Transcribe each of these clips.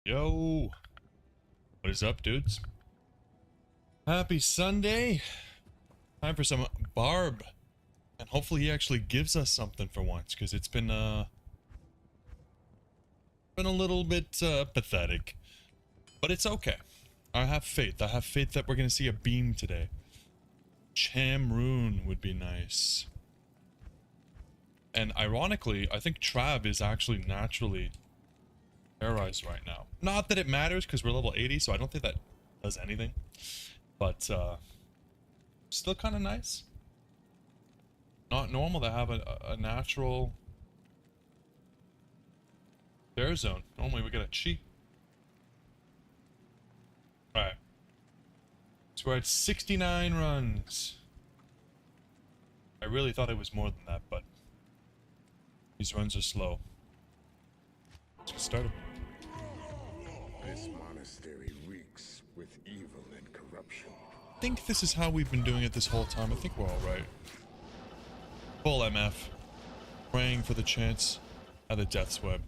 Yo, what is up, dudes? Happy Sunday. Time for some Barb. And hopefully he actually gives us something for once, because it's been a little bit pathetic. But it's okay. I have faith. I have faith that we're going to see a beam today. Rune would be nice. And ironically, I think Trav is actually naturally terrorized right now. Not that it matters, because we're level 80, so I don't think that does anything. But still kind of nice. Not normal to have a natural terror zone. Normally we get a cheat. Alright. So we're at 69 runs. I really thought it was more than that, but these runs are slow. Let's get started. This monastery reeks with evil and corruption. I think this is how we've been doing it this whole time. I think we're alright. Full MF. Praying for the chance at the Death's Web.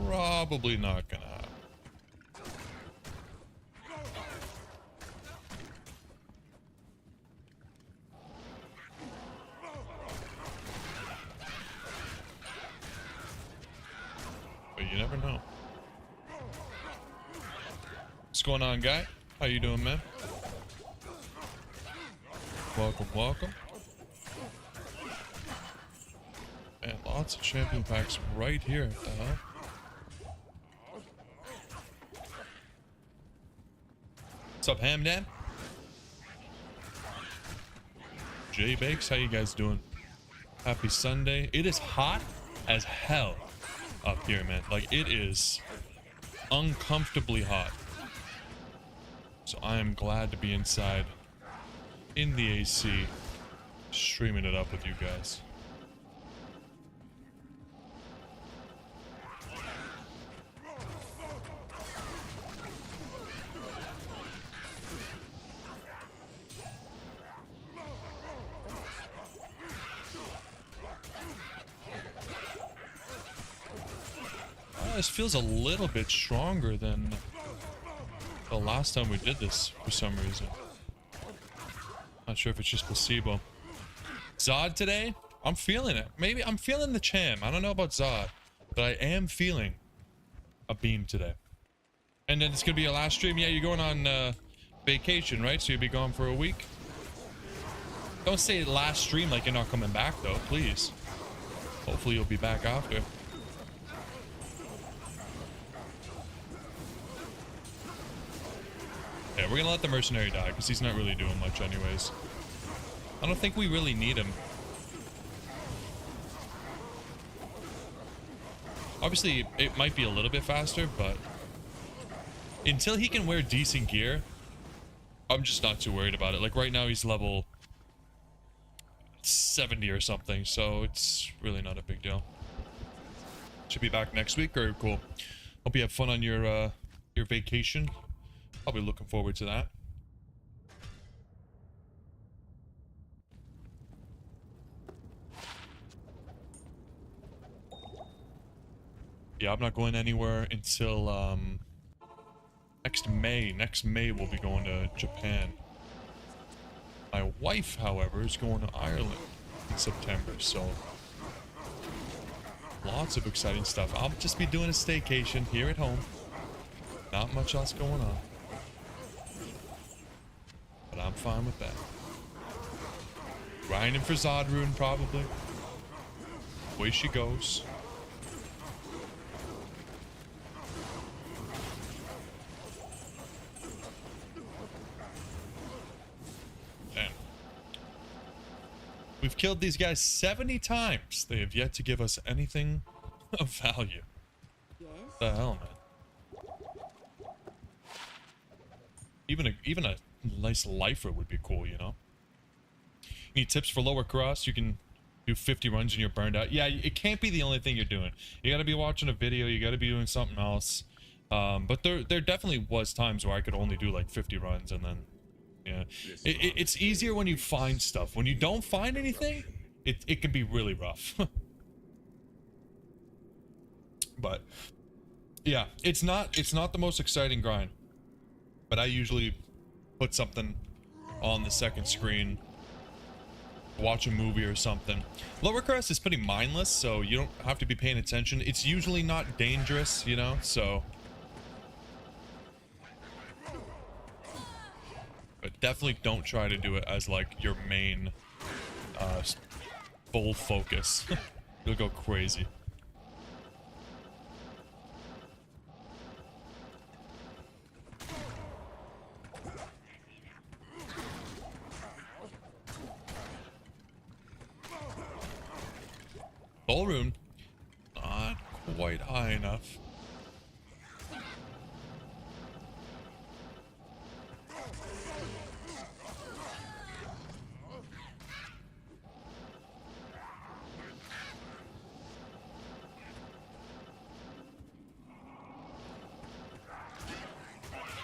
Probably not gonna happen. But you never know. What's going on, guy? How you doing, man? Welcome, welcome. lots of champion packs right here. What the hell? What's up, Hamdan? Jay Bakes, how you guys doing? Happy Sunday. It is hot as hell up here, man. Like, it is uncomfortably hot. So I am glad to be inside in the AC, streaming it up with you guys. This feels a little bit stronger than the last time we did this for some reason. Not sure if it's just placebo. Zod today? I'm feeling it. Maybe I'm feeling the cham. I don't know about Zod, but I am feeling a beam today. And then it's gonna be your last stream. Yeah, you're going on vacation, right? So you'll be gone for a week. Don't say last stream like you're not coming back though, please. Hopefully you'll be back after. Yeah, we're gonna let the mercenary die because he's not really doing much anyways. I don't think we really need him. Obviously, it might be a little bit faster, but until he can wear decent gear, I'm just not too worried about it. Like right now, he's level 70 or something, so it's really not a big deal. Should be back next week. Very cool. Hope you have fun on your vacation. I'll be looking forward to that. Yeah, I'm not going anywhere until next May. Next May we'll be going to Japan. My wife, however, is going to Ireland in September, so lots of exciting stuff. I'll just be doing a staycation here at home. Not much else going on. But I'm fine with that. Grinding for Zod Rune, probably. Way she goes. Damn. We've killed these guys 70 times. They have yet to give us anything of value. Yes. The hell, man. Even a nice lifer would be cool, you know? Need tips for lower cross? You can do 50 runs and you're burned out. Yeah, it can't be the only thing you're doing. You gotta be watching a video, you gotta be doing something else. But there definitely was times where I could only do like 50 runs and then, yeah. It's easier when you find stuff. When you don't find anything, it can be really rough. But, yeah, it's not the most exciting grind. But I usually put something on the second screen, watch a movie or something. Lower crest is pretty mindless, so you don't have to be paying attention. It's usually not dangerous, you know, so. But definitely don't try to do it as like your main full focus. You'll go crazy. Rune, not quite high enough.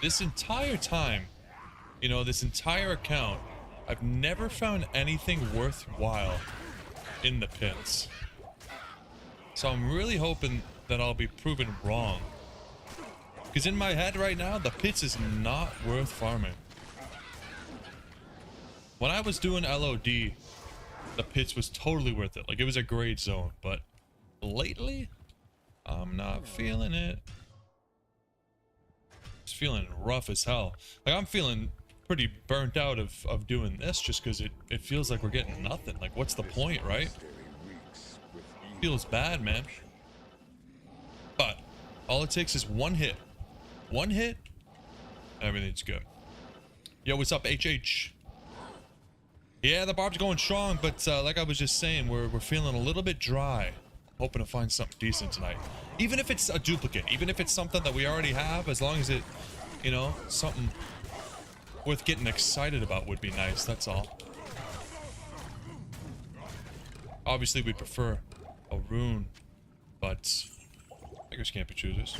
This entire time, you know, this entire account, I've never found anything worthwhile in the pits. So I'm really hoping that I'll be proven wrong. Because in my head right now, the pits is not worth farming. When I was doing LOD, the pits was totally worth it. Like, it was a great zone. But lately, I'm not feeling it. It's feeling rough as hell. Like, I'm feeling pretty burnt out of doing this just because it feels like we're getting nothing. Like, what's the point, right? feels bad, man. But all it takes is one hit. One hit, everything's good. Yo, what's up, HH? Yeah, the barb's going strong, but like I was just saying, we're feeling a little bit dry. Hoping to find something decent tonight. Even if it's a duplicate, even if it's something that we already have, as long as it, you know, something worth getting excited about would be nice, that's all. Obviously, we prefer a rune, but beggars can't be choosers.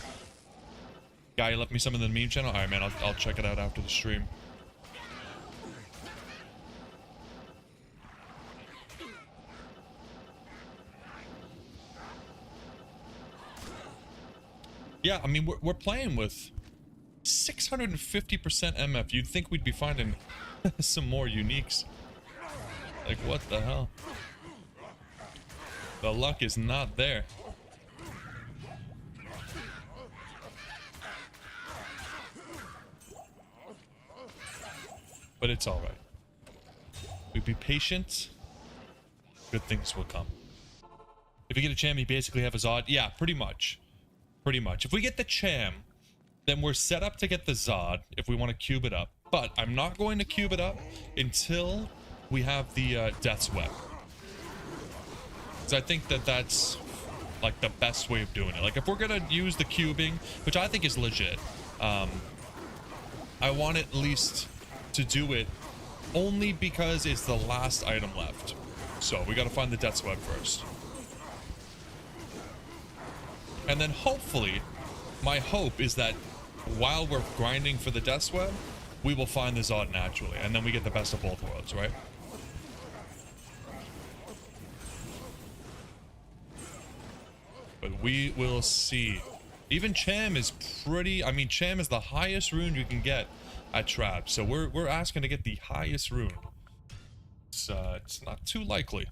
Guy, you left me some in the meme channel? Alright, man, I'll check it out after the stream. Yeah, I mean, we're playing with 650% MF. You'd think we'd be finding some more uniques. Like, what the hell? The luck is not there. But it's alright. We be patient. Good things will come. If you get a cham, you basically have a Zod. Yeah, pretty much. Pretty much. If we get the cham, then we're set up to get the Zod if we want to cube it up. But I'm not going to cube it up until we have the Death's Web. Because I think that that's like the best way of doing it. Like if we're going to use the cubing, which I think is legit, I want at least to do it only because it's the last item left. So we got to find the Death's Web first. And then hopefully, my hope is that while we're grinding for the Death's Web, we will find the Zod naturally, and then we get the best of both worlds, right? But we will see. Even Cham is pretty, I mean, Cham is the highest rune you can get at Trav, so we're asking to get the highest rune. It's not too likely.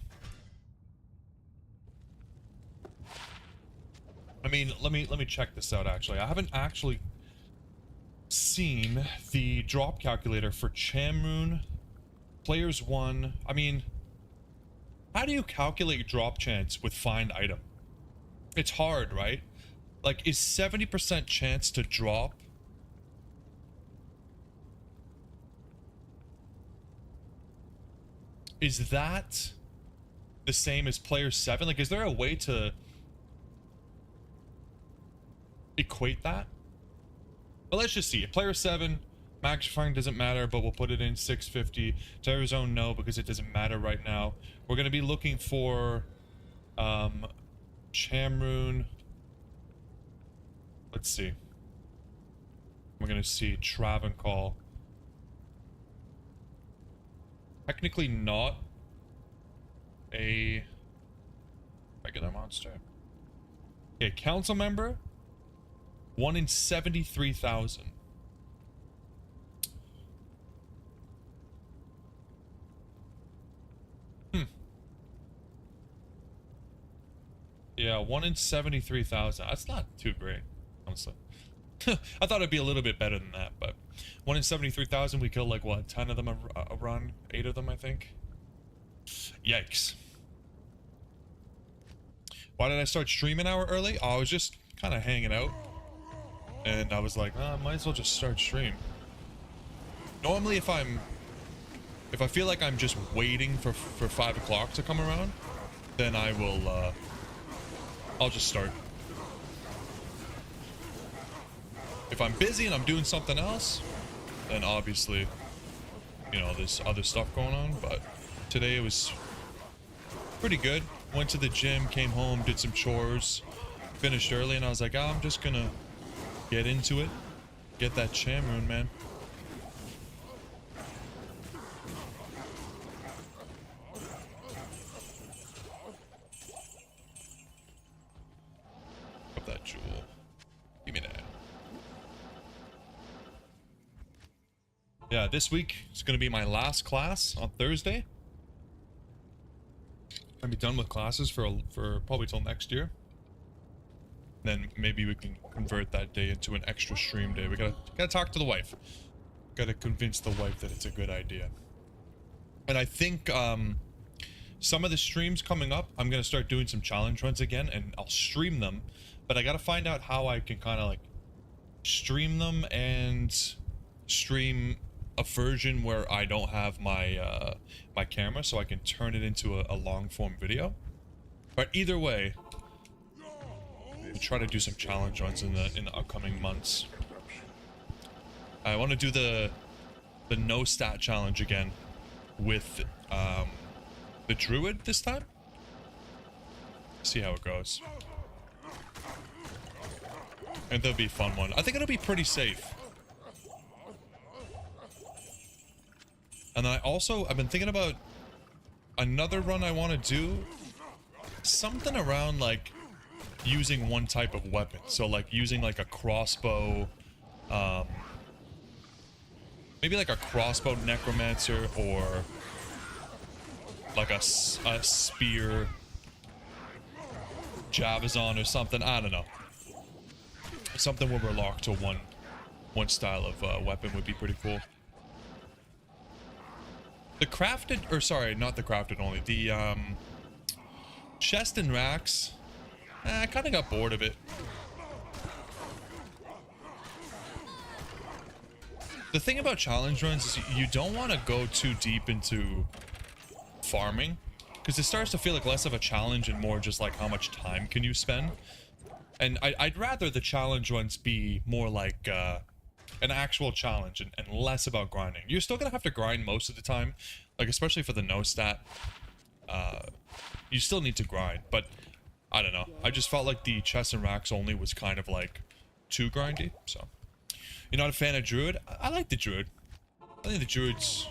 I mean, let me check this out, actually. I haven't actually seen the drop calculator for Cham rune. Players 1. I mean, how do you calculate drop chance with find item? It's hard, right? Like, is 70% chance to drop? Is that the same as player 7? Like, is there a way to equate that? But let's just see. Player 7, max find doesn't matter, but we'll put it in 650. Terror Zone, no, because it doesn't matter right now. We're going to be looking for Cham rune. Let's see. We're going to see Trav and Call. Technically not a regular monster. Okay, council member. 1 in 73,000. Yeah, 1 in 73,000. That's not too great, honestly. I thought it'd be a little bit better than that, but 1 in 73,000, we kill like what, 10 of them a run? 8 of them, I think. Yikes. Why did I start streaming an hour early? Oh, I was just kind of hanging out. And I was like, I might as well just start stream. Normally if I feel like I'm just waiting for 5 o'clock to come around, then I will, I'll just start. If I'm busy and I'm doing something else, then obviously, you know, there's other stuff going on, but today it was pretty good. Went to the gym, came home, did some chores, finished early, and I was like, I'm just gonna get into it. Get that Cham rune, man. Up that jewel. Give me that. Yeah, this week is going to be my last class on Thursday. I'll be done with classes for probably till next year. Then maybe we can convert that day into an extra stream day. We gotta talk to the wife. Gotta convince the wife that it's a good idea. And I think some of the streams coming up, I'm gonna start doing some challenge runs again, and I'll stream them. But I gotta find out how I can kind of like stream them and stream a version where I don't have my my camera, so I can turn it into a long form video. But either way, we'll try to do some challenge runs in the upcoming months. I want to do the no stat challenge again with the druid this time. See how it goes. And that'll be a fun one. I think it'll be pretty safe. And then I've been thinking about another run I want to do. Something around like using one type of weapon. So like using like a crossbow, maybe like a crossbow necromancer, or like a spear Javazon or something. I don't know. Something where we're locked to one style of weapon would be pretty cool. The crafted, or sorry, not the crafted only, the chest and racks, I kind of got bored of it. The thing about challenge runs is you don't want to go too deep into farming, because it starts to feel like less of a challenge and more just like how much time can you spend. And I'd rather the challenge runs be more like an actual challenge and less about grinding. You're still gonna have to grind most of the time, like especially for the no stat. You still need to grind, but I don't know. I just felt like the chests and racks only was kind of like too grindy. So you're not a fan of druid? I like the druid. I think the druid's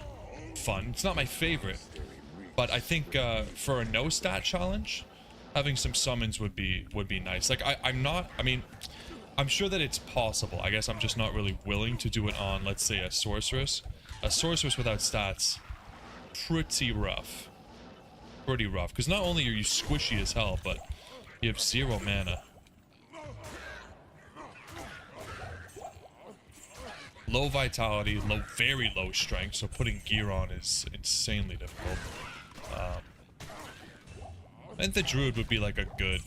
fun. It's not my favorite, but I think for a no stat challenge, having some summons would be nice. Like I'm sure that it's possible. I guess I'm just not really willing to do it on, let's say, a sorceress. A sorceress without stats, pretty rough. Pretty rough. Because not only are you squishy as hell, but you have 0 mana. Low vitality, very low strength, so putting gear on is insanely difficult. I think the druid would be like a good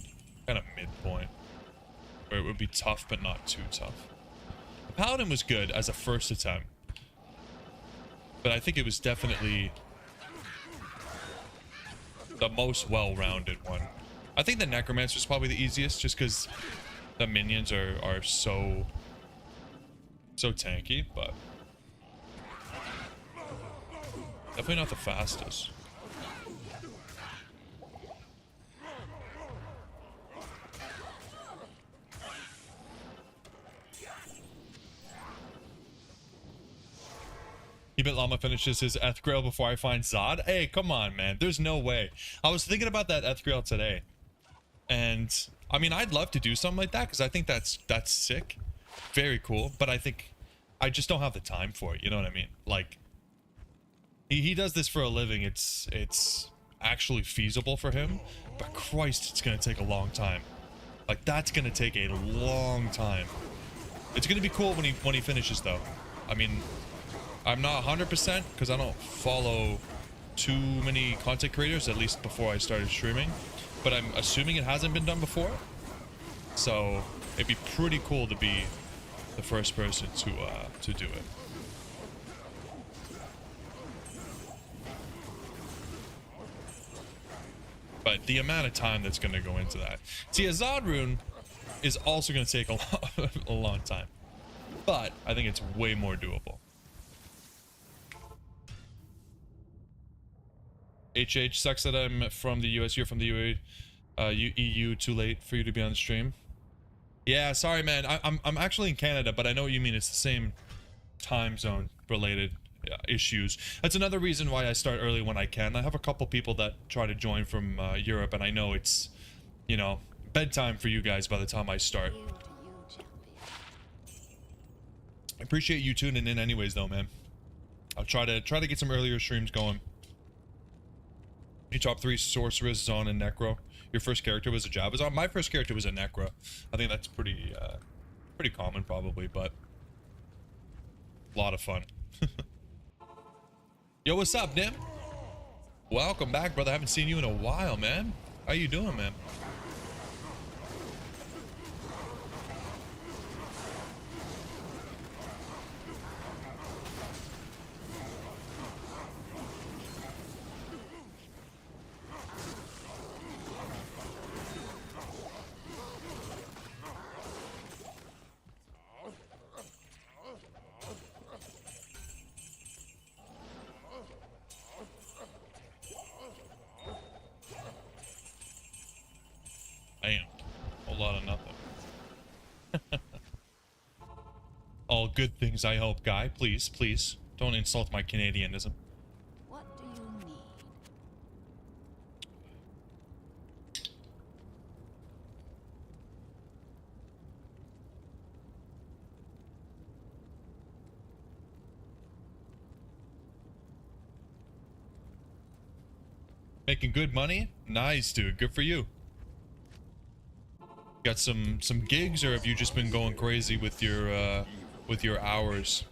kind of midpoint, where it would be tough but not too tough. The paladin was good as a first attempt, but I think it was definitely the most well-rounded one. I think the necromancer is probably the easiest, just because the minions are so tanky, but definitely not the fastest. Ebit Llama finishes his Eth Grail before I find Zod. Hey, come on, man. There's no way. I was thinking about that Eth Grail today. And, I mean, I'd love to do something like that, because I think that's sick. Very cool. But I think I just don't have the time for it. You know what I mean? Like, he does this for a living. It's actually feasible for him. But Christ, it's going to take a long time. Like, that's going to take a long time. It's going to be cool when he finishes, though. I mean, I'm not 100% because I don't follow too many content creators, at least before I started streaming. But I'm assuming it hasn't been done before. So it'd be pretty cool to be the first person to do it. But the amount of time that's going to go into that. See, a Zod rune is also going to take a long time. But I think it's way more doable. HH, sucks that I'm from the US, you're from the EU, too late for you to be on the stream. Yeah, sorry man, I'm actually in Canada, but I know what you mean. It's the same time zone related issues. That's another reason why I start early when I can. I have a couple people that try to join from Europe, and I know it's, you know, bedtime for you guys by the time I start. I appreciate you tuning in anyways though, man. I'll try to get some earlier streams going. Your top 3 sorceress, Zon, and Necro. Your first character was a Javazon. My first character was a Necro. I think that's pretty common probably, but a lot of fun. Yo, what's up, Nim? Welcome back, brother. I haven't seen you in a while, man. How you doing, man? Damn. Whole lot of nothing. All good things, I hope, guy. Please, please. Don't insult my Canadianism. What do you need? Making good money? Nice, dude. Good for you. Got some gigs, or have you just been going crazy with your hours?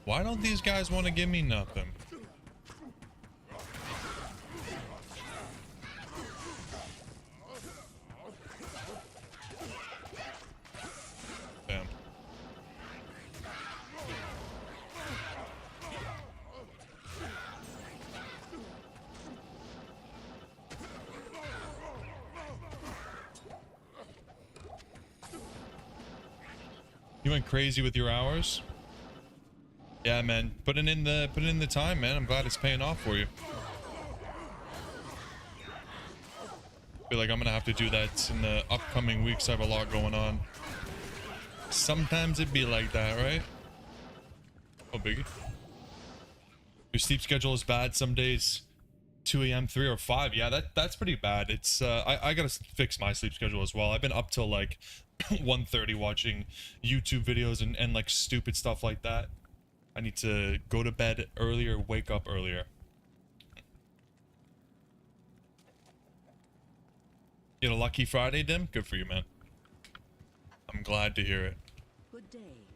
Why don't these guys want to give me nothing? Damn. You went crazy with your hours? Yeah, man, putting in the time, man. I'm glad it's paying off for you. Feel like I'm gonna have to do that in the upcoming weeks. I have a lot going on. Sometimes it be like that, right? Oh, biggie. Your sleep schedule is bad some days. 2 a.m., 3 or 5. Yeah, that's pretty bad. It's I gotta fix my sleep schedule as well. I've been up till like 1:30 watching YouTube videos and like stupid stuff like that. I need to go to bed earlier, wake up earlier. You had a lucky Friday, Dim? Good for you, man. I'm glad to hear it. Good day.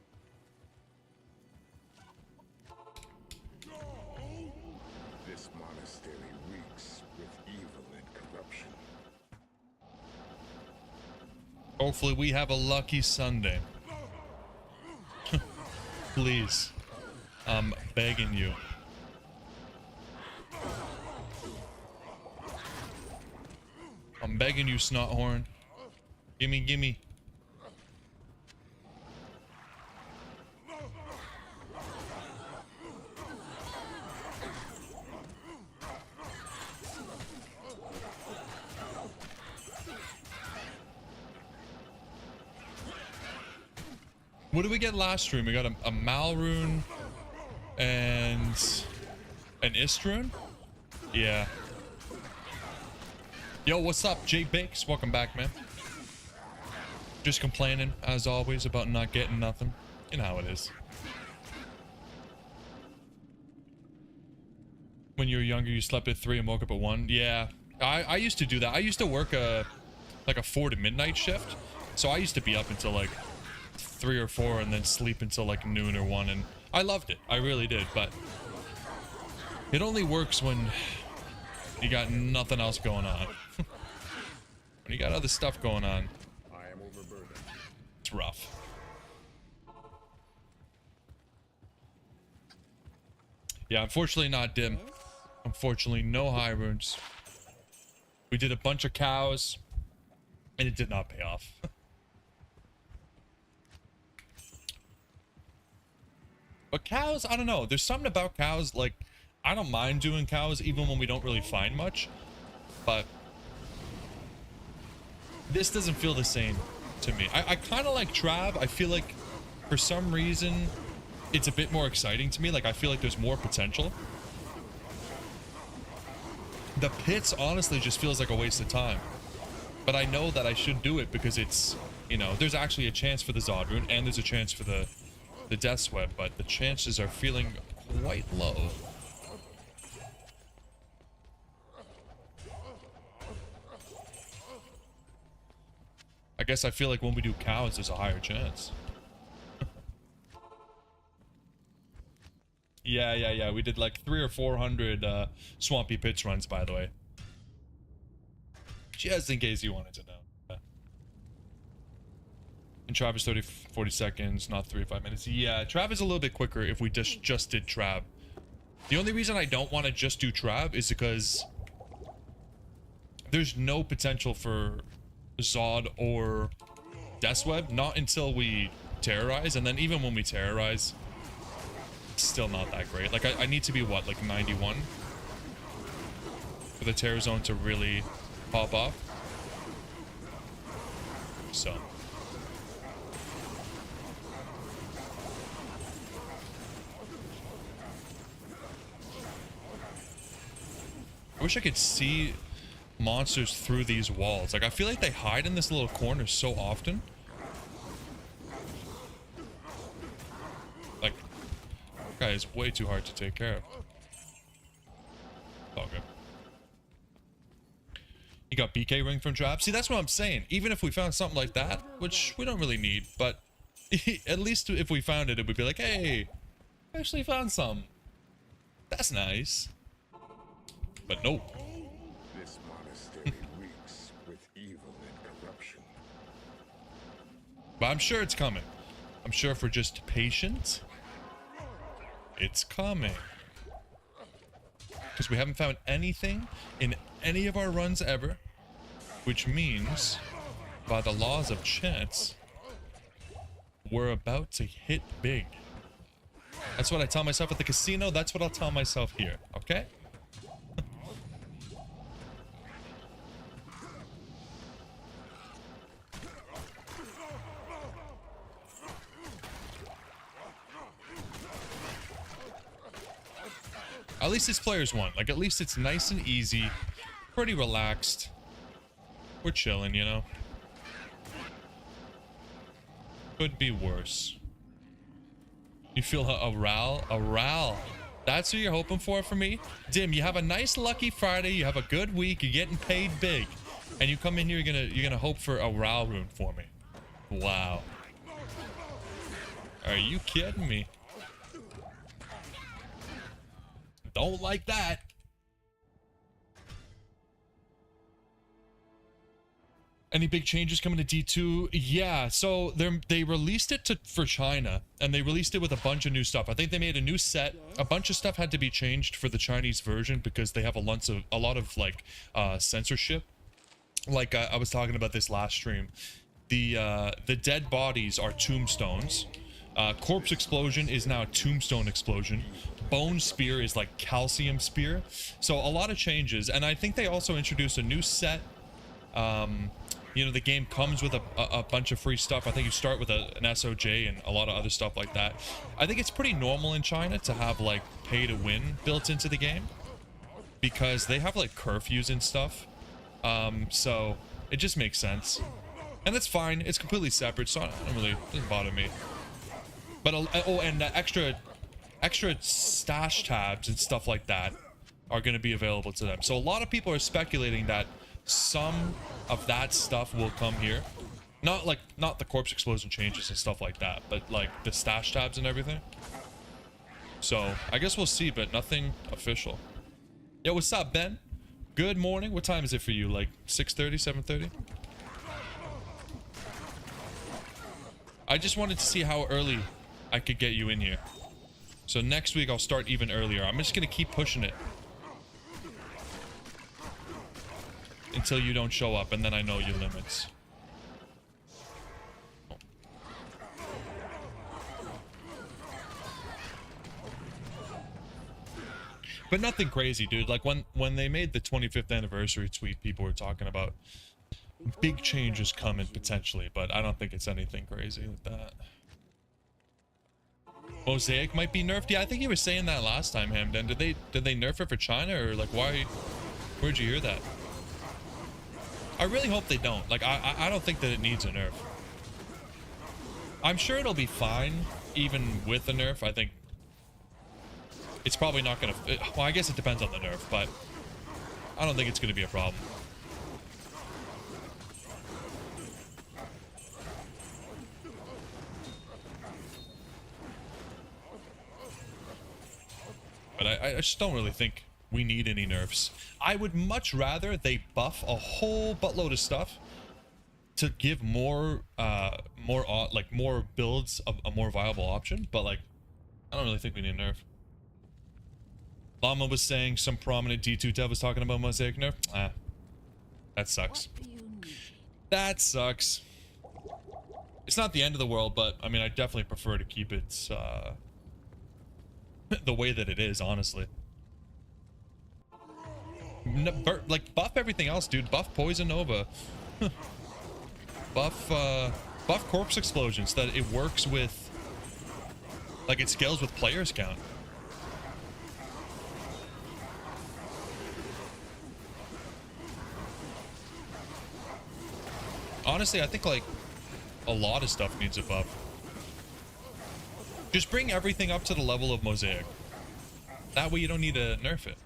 This monastery reeks with evil and corruption. Hopefully we have a lucky Sunday. Please. I'm begging you. I'm begging you, Snothorn. Gimme, gimme. What did we get last stream? We got a Malrune and an Istrune? Yeah. Yo, what's up, Jay Bakes? Welcome back, man. Just complaining, as always, about not getting nothing. You know how it is. When you were younger, you slept at 3 and woke up at 1? Yeah, I used to do that. I used to work like a 4 to midnight shift. So I used to be up until like 3 or 4 and then sleep until like noon or 1. And I loved it. I really did. But it only works when you got nothing else going on. When you got other stuff going on. I am overburdened. It's rough. Yeah, unfortunately not Dim. Unfortunately, no high runes. We did a bunch of cows, and it did not pay off. But cows, I don't know. There's something about cows, like, I don't mind doing cows even when we don't really find much. But this doesn't feel the same to me. I kind of like Trav. I feel like for some reason it's a bit more exciting to me. Like, I feel like there's more potential. The pits honestly just feels like a waste of time. But I know that I should do it because it's You know, there's actually a chance for the Zod rune, and there's a chance for the Death's Web, but the chances are feeling quite low. I guess I feel like when we do cows, there's a higher chance. Yeah. We did like 300 or 400 Swampy Pits runs, by the way. Just in case you wanted to know. And Trav is 40 seconds, not 3 to 5 minutes. Yeah, Trav is a little bit quicker if we just did Trav. The only reason I don't want to just do Trav is because there's no potential for Zod or Death's Web, not until we terrorize, and then even when we terrorize, it's still not that great. Like, I need to be, what, like 91? For the terror zone to really pop off. So... I wish I could see monsters through these walls. Like, I feel like they hide in this little corner so often. Like, that guy is way too hard to take care of. Okay. You got BK ring from Trav. See, that's what I'm saying. Even if we found something like that, which we don't really need, but at least if we found it, it would be like, hey, I actually found some. That's nice. But no. This monastery reeks with evil and corruption. But I'm sure it's coming. I'm sure if we're just patient, it's coming. Because we haven't found anything in any of our runs ever, which means, by the laws of chance, we're about to hit big. That's what I tell myself at the casino. That's what I'll tell myself here, okay? At least this player's won. Like, at least it's nice and easy. Pretty relaxed. We're chilling, you know? Could be worse. You feel a ral? A ral. That's what you're hoping for me? Dim, you have a nice lucky Friday. You have a good week. You're getting paid big. And you come in here, you're gonna hope for a ral rune for me. Wow. Are you kidding me? Don't like that. Any big changes coming to D2? Yeah, so they released it for China, and they released it with a bunch of new stuff. I think they made a new set. A bunch of stuff had to be changed for the Chinese version because they have a lot of like censorship. Like I was talking about this last stream. The dead bodies are tombstones. Corpse explosion is now tombstone explosion. Bone spear is like calcium spear. So a lot of changes, and I think they also introduced a new set. You know, the game comes with a bunch of free stuff. I think you start with an SOJ and a lot of other stuff like that. I think it's pretty normal in China to have like pay to win built into the game because they have like curfews and stuff. So it just makes sense, and that's fine. It's completely separate, so it doesn't bother me. But oh, and extra stash tabs and stuff like that are going to be available to them. So a lot of people are speculating that some of that stuff will come here. Not the corpse explosion changes and stuff like that, but like the stash tabs and everything. So I guess we'll see, but nothing official. Yo, what's up, Ben? Good morning. What time is it for you? Like 6:30, 7:30? I just wanted to see how early I could get you in here. So next week I'll start even earlier. I'm just gonna keep pushing it until you don't show up, and then I know your limits. But nothing crazy, dude. Like when they made the 25th anniversary tweet, people were talking about big changes coming potentially, but I don't think it's anything crazy with that. Mosaic might be nerfed. Yeah, I think you were saying that last time, Hamden. Did they nerf it for China, or like why? Where'd you hear that? I really hope they don't. Like I don't think that it needs a nerf. I'm sure it'll be fine, even with the nerf. I think it's probably not gonna. Well, I guess it depends on the nerf, but I don't think it's gonna be a problem. But I just don't really think we need any nerfs. I would much rather they buff a whole buttload of stuff to give more more builds a more viable option, but like I don't really think we need a nerf. Llama was saying some prominent D2 dev was talking about Mosaic nerf. That sucks. What do you need? That sucks. It's not the end of the world, but I mean I definitely prefer to keep it the way that it is, honestly. Like buff everything else, dude. Buff Poison Nova. Buff corpse explosion so that it works with, like, it scales with players count. Honestly, I think like a lot of stuff needs a buff. Just bring everything up to the level of Mosaic. That way you don't need to nerf it.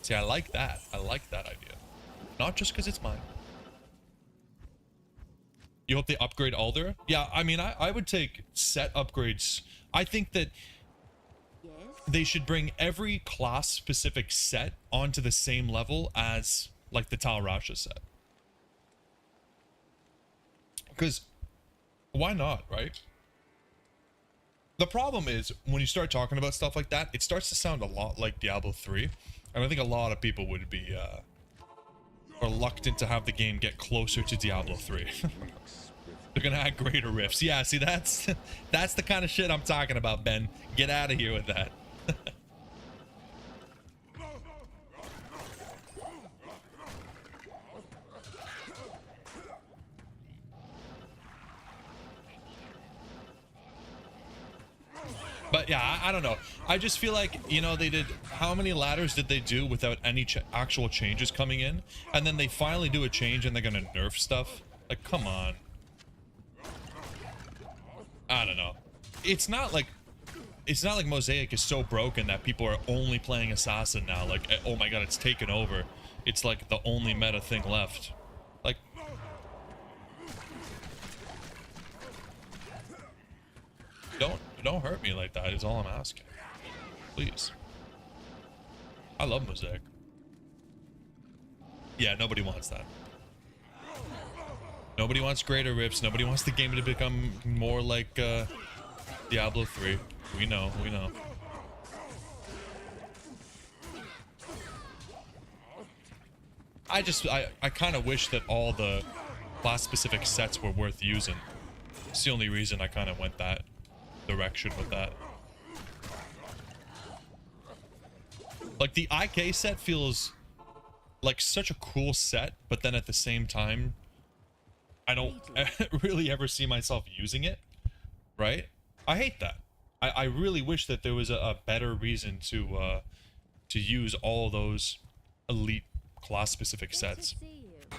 See, I like that. I like that idea. Not just because it's mine. You hope they upgrade Alder? Yeah, I mean, I would take set upgrades. I think that Yes? they should bring every class-specific set onto the same level as, like, the Tal Rasha set. Because, why not, right? The problem is, when you start talking about stuff like that, it starts to sound a lot like Diablo 3. And I think a lot of people would be, reluctant to have the game get closer to Diablo 3. They're gonna add greater rifts. Yeah, see, that's the kind of shit I'm talking about, Ben. Get out of here with that. But yeah, I don't know. I just feel like, you know, they did, how many ladders did they do without any actual changes coming in? And then they finally do a change and they're gonna nerf stuff? Like, come on. I don't know. It's not like Mosaic is so broken that people are only playing Assassin now. Like, oh my god, it's taken over. It's like the only meta thing left. Like, don't hurt me like that is all I'm asking. Please. I love Mosaic. Yeah, nobody wants that. Nobody wants greater rips. Nobody wants the game to become more like Diablo 3. We know, we know. I kind of wish that all the class-specific sets were worth using. It's the only reason I kind of went that direction with that. Like, the IK set feels like such a cool set, but then at the same time, I don't really ever see myself using it, right? I hate that. I really wish that there was a better reason to use all those elite class-specific sets. Good to see you.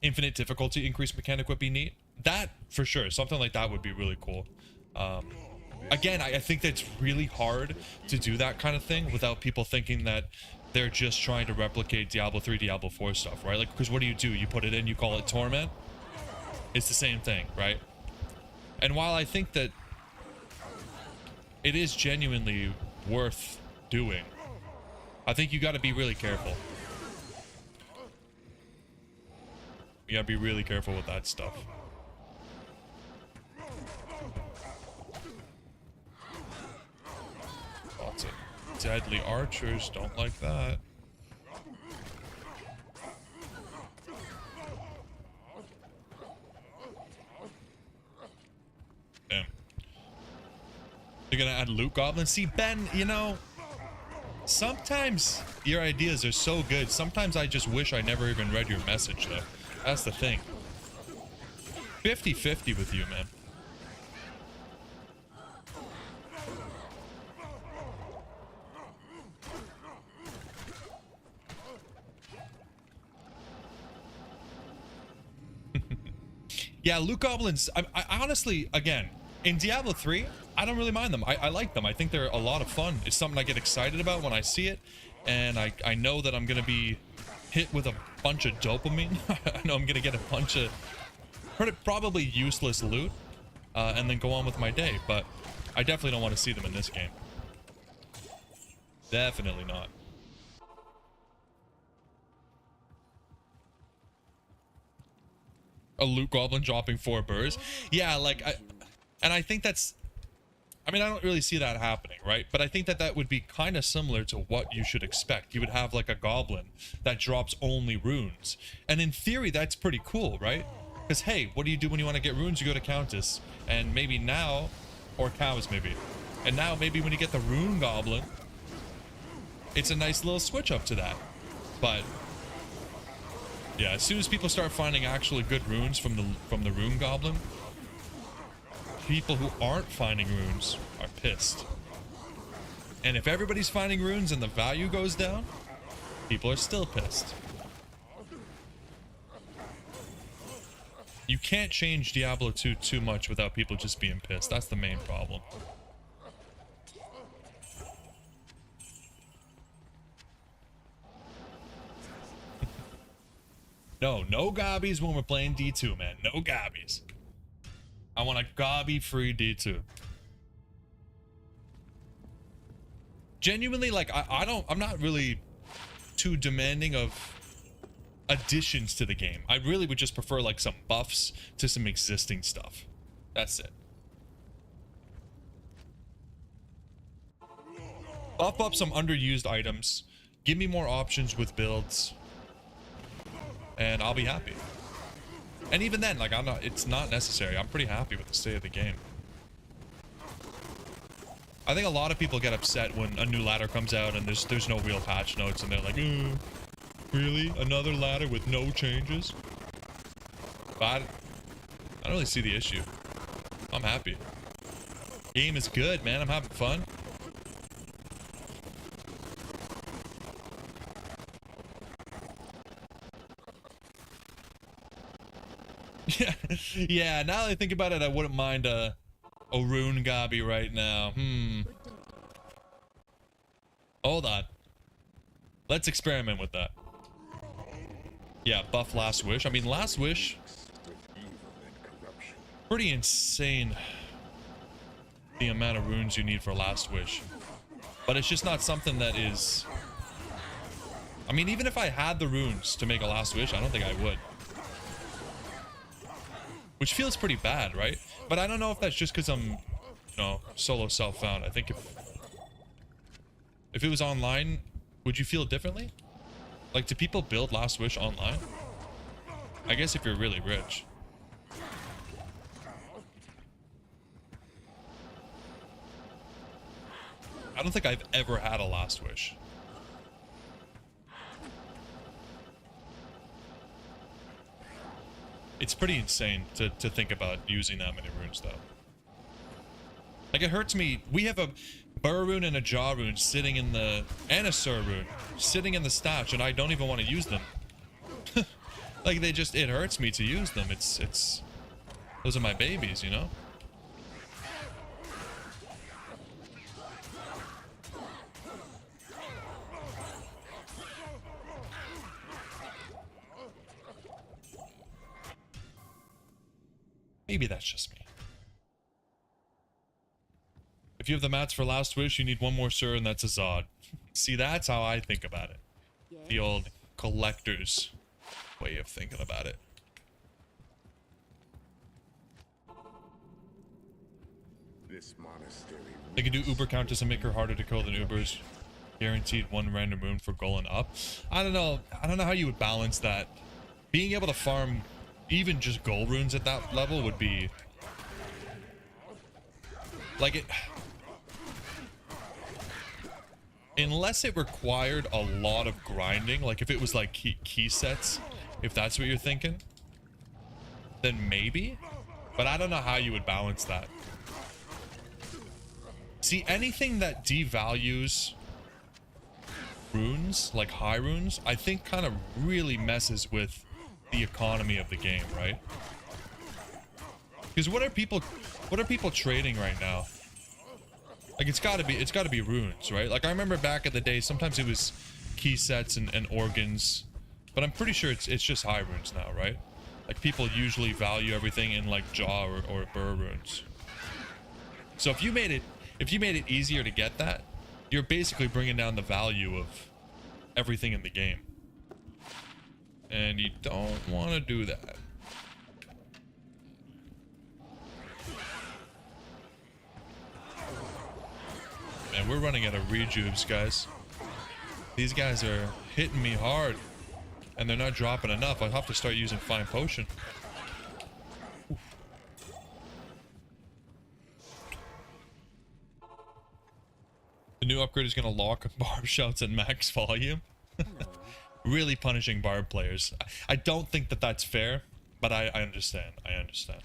Infinite difficulty increase mechanic would be neat. That, for sure, something like that would be really cool. Again, I think that it's really hard to do that kind of thing without people thinking that they're just trying to replicate Diablo 3, Diablo 4 stuff, right? Like, because what do? You put it in, you call it Torment. It's the same thing, right? And while I think that it is genuinely worth doing, I think you got to be really careful. You got to be really careful with that stuff. Lots of deadly archers, don't like that. Damn. They're gonna add loot goblins. See, Ben, you know, sometimes your ideas are so good. Sometimes I just wish I never even read your message, though. That's the thing. 50-50 with you, man. Yeah, loot goblins, I honestly, again, in Diablo 3, I don't really mind them. I like them. I think they're a lot of fun. It's something I get excited about when I see it, and I know that I'm going to be hit with a bunch of dopamine. I know I'm going to get a bunch of probably useless loot, and then go on with my day, but I definitely don't want to see them in this game. Definitely not. A loot goblin dropping 4 burrs. Yeah, like, I think that's, I mean, I don't really see that happening, right? But I think that that would be kind of similar to what you should expect. You would have like a goblin that drops only runes. And in theory, that's pretty cool, right? Because, hey, what do you do when you want to get runes? You go to Countess. And maybe now, or cows maybe. And now maybe when you get the rune goblin, it's a nice little switch up to that. But yeah, as soon as people start finding actually good runes from the rune goblin, people who aren't finding runes are pissed. And if everybody's finding runes and the value goes down, people are still pissed. You can't change Diablo 2 too much without people just being pissed. That's the main problem. No gobbies when we're playing D2, man. No gobbies. I want a gobby-free D2. Genuinely, like, I'm not really too demanding of additions to the game. I really would just prefer, like, some buffs to some existing stuff. That's it. Buff up some underused items. Give me more options with builds. And I'll be happy. And even then, like, it's not necessary. I'm pretty happy with the state of the game. I think a lot of people get upset when a new ladder comes out and there's no real patch notes and they're like, really? Another ladder with no changes? But I don't really see the issue. I'm happy. Game is good, man. I'm having fun. Yeah, now that I think about it, I wouldn't mind a Rune Gobby right now. Hold on. Let's experiment with that. Yeah, buff Last Wish. I mean, Last Wish, pretty insane the amount of runes you need for Last Wish. But it's just not something that is... I mean, even if I had the runes to make a Last Wish, I don't think I would. Which feels pretty bad, right? But I don't know if that's just because I'm, solo self-found. I think if it was online, would you feel differently? Like, do people build Last Wish online? I guess if you're really rich. I don't think I've ever had a Last Wish. It's pretty insane to think about using that many runes, though. Like, it hurts me. We have a Burr rune and a Jaw rune sitting in the... and a Sur rune sitting in the stash, and I don't even want to use them. Like, they just... it hurts me to use them. It's... those are my babies, you know? Maybe that's just me. If you have the mats for Last Wish, you need one more Sur, and that's a Zod. See, that's how I think about it. The old collector's way of thinking about it. This monastery. They can do Uber Countess and make her harder to kill than Ubers. Guaranteed one random rune for Golan up. I don't know how you would balance that. Being able to farm even just gold runes at that level would be like it, unless it required a lot of grinding. Like if it was like key sets, if that's what you're thinking, then maybe. But I don't know how you would balance that. See, anything that devalues runes, like high runes, I think kind of really messes with the economy of the game, right? Because what are people trading right now? Like it's gotta be runes, right? Like I remember back in the day, sometimes it was key sets and organs, but I'm pretty sure it's just high runes now, right? Like people usually value everything in like jaw or burr runes. So if you made it easier to get that, you're basically bringing down the value of everything in the game. And you don't want to do that. Man, we're running out of rejuves, guys. These guys are hitting me hard, and they're not dropping enough. I'll have to start using fine potion. Oof. The new upgrade is going to lock barb shouts at max volume. Really punishing barb players. I don't think that that's fair, but I understand. I understand.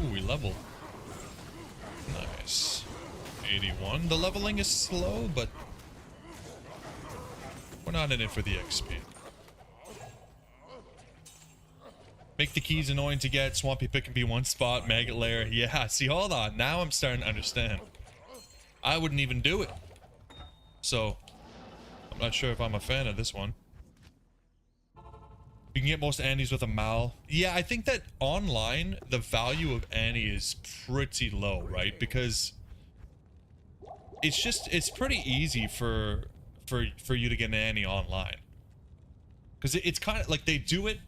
Ooh, we level. Nice. 81. The leveling is slow, but we're not in it for the XP. Make the keys annoying to get. Swampy Pit can be one spot. Maggot Lair. Yeah, see, hold on. Now I'm starting to understand. I wouldn't even do it. So, I'm not sure if I'm a fan of this one. You can get most Annies with a Mal. Yeah, I think that online, the value of Annie is pretty low, right? Because it's pretty easy for you to get an Annie online. Because it's kind of like they do it.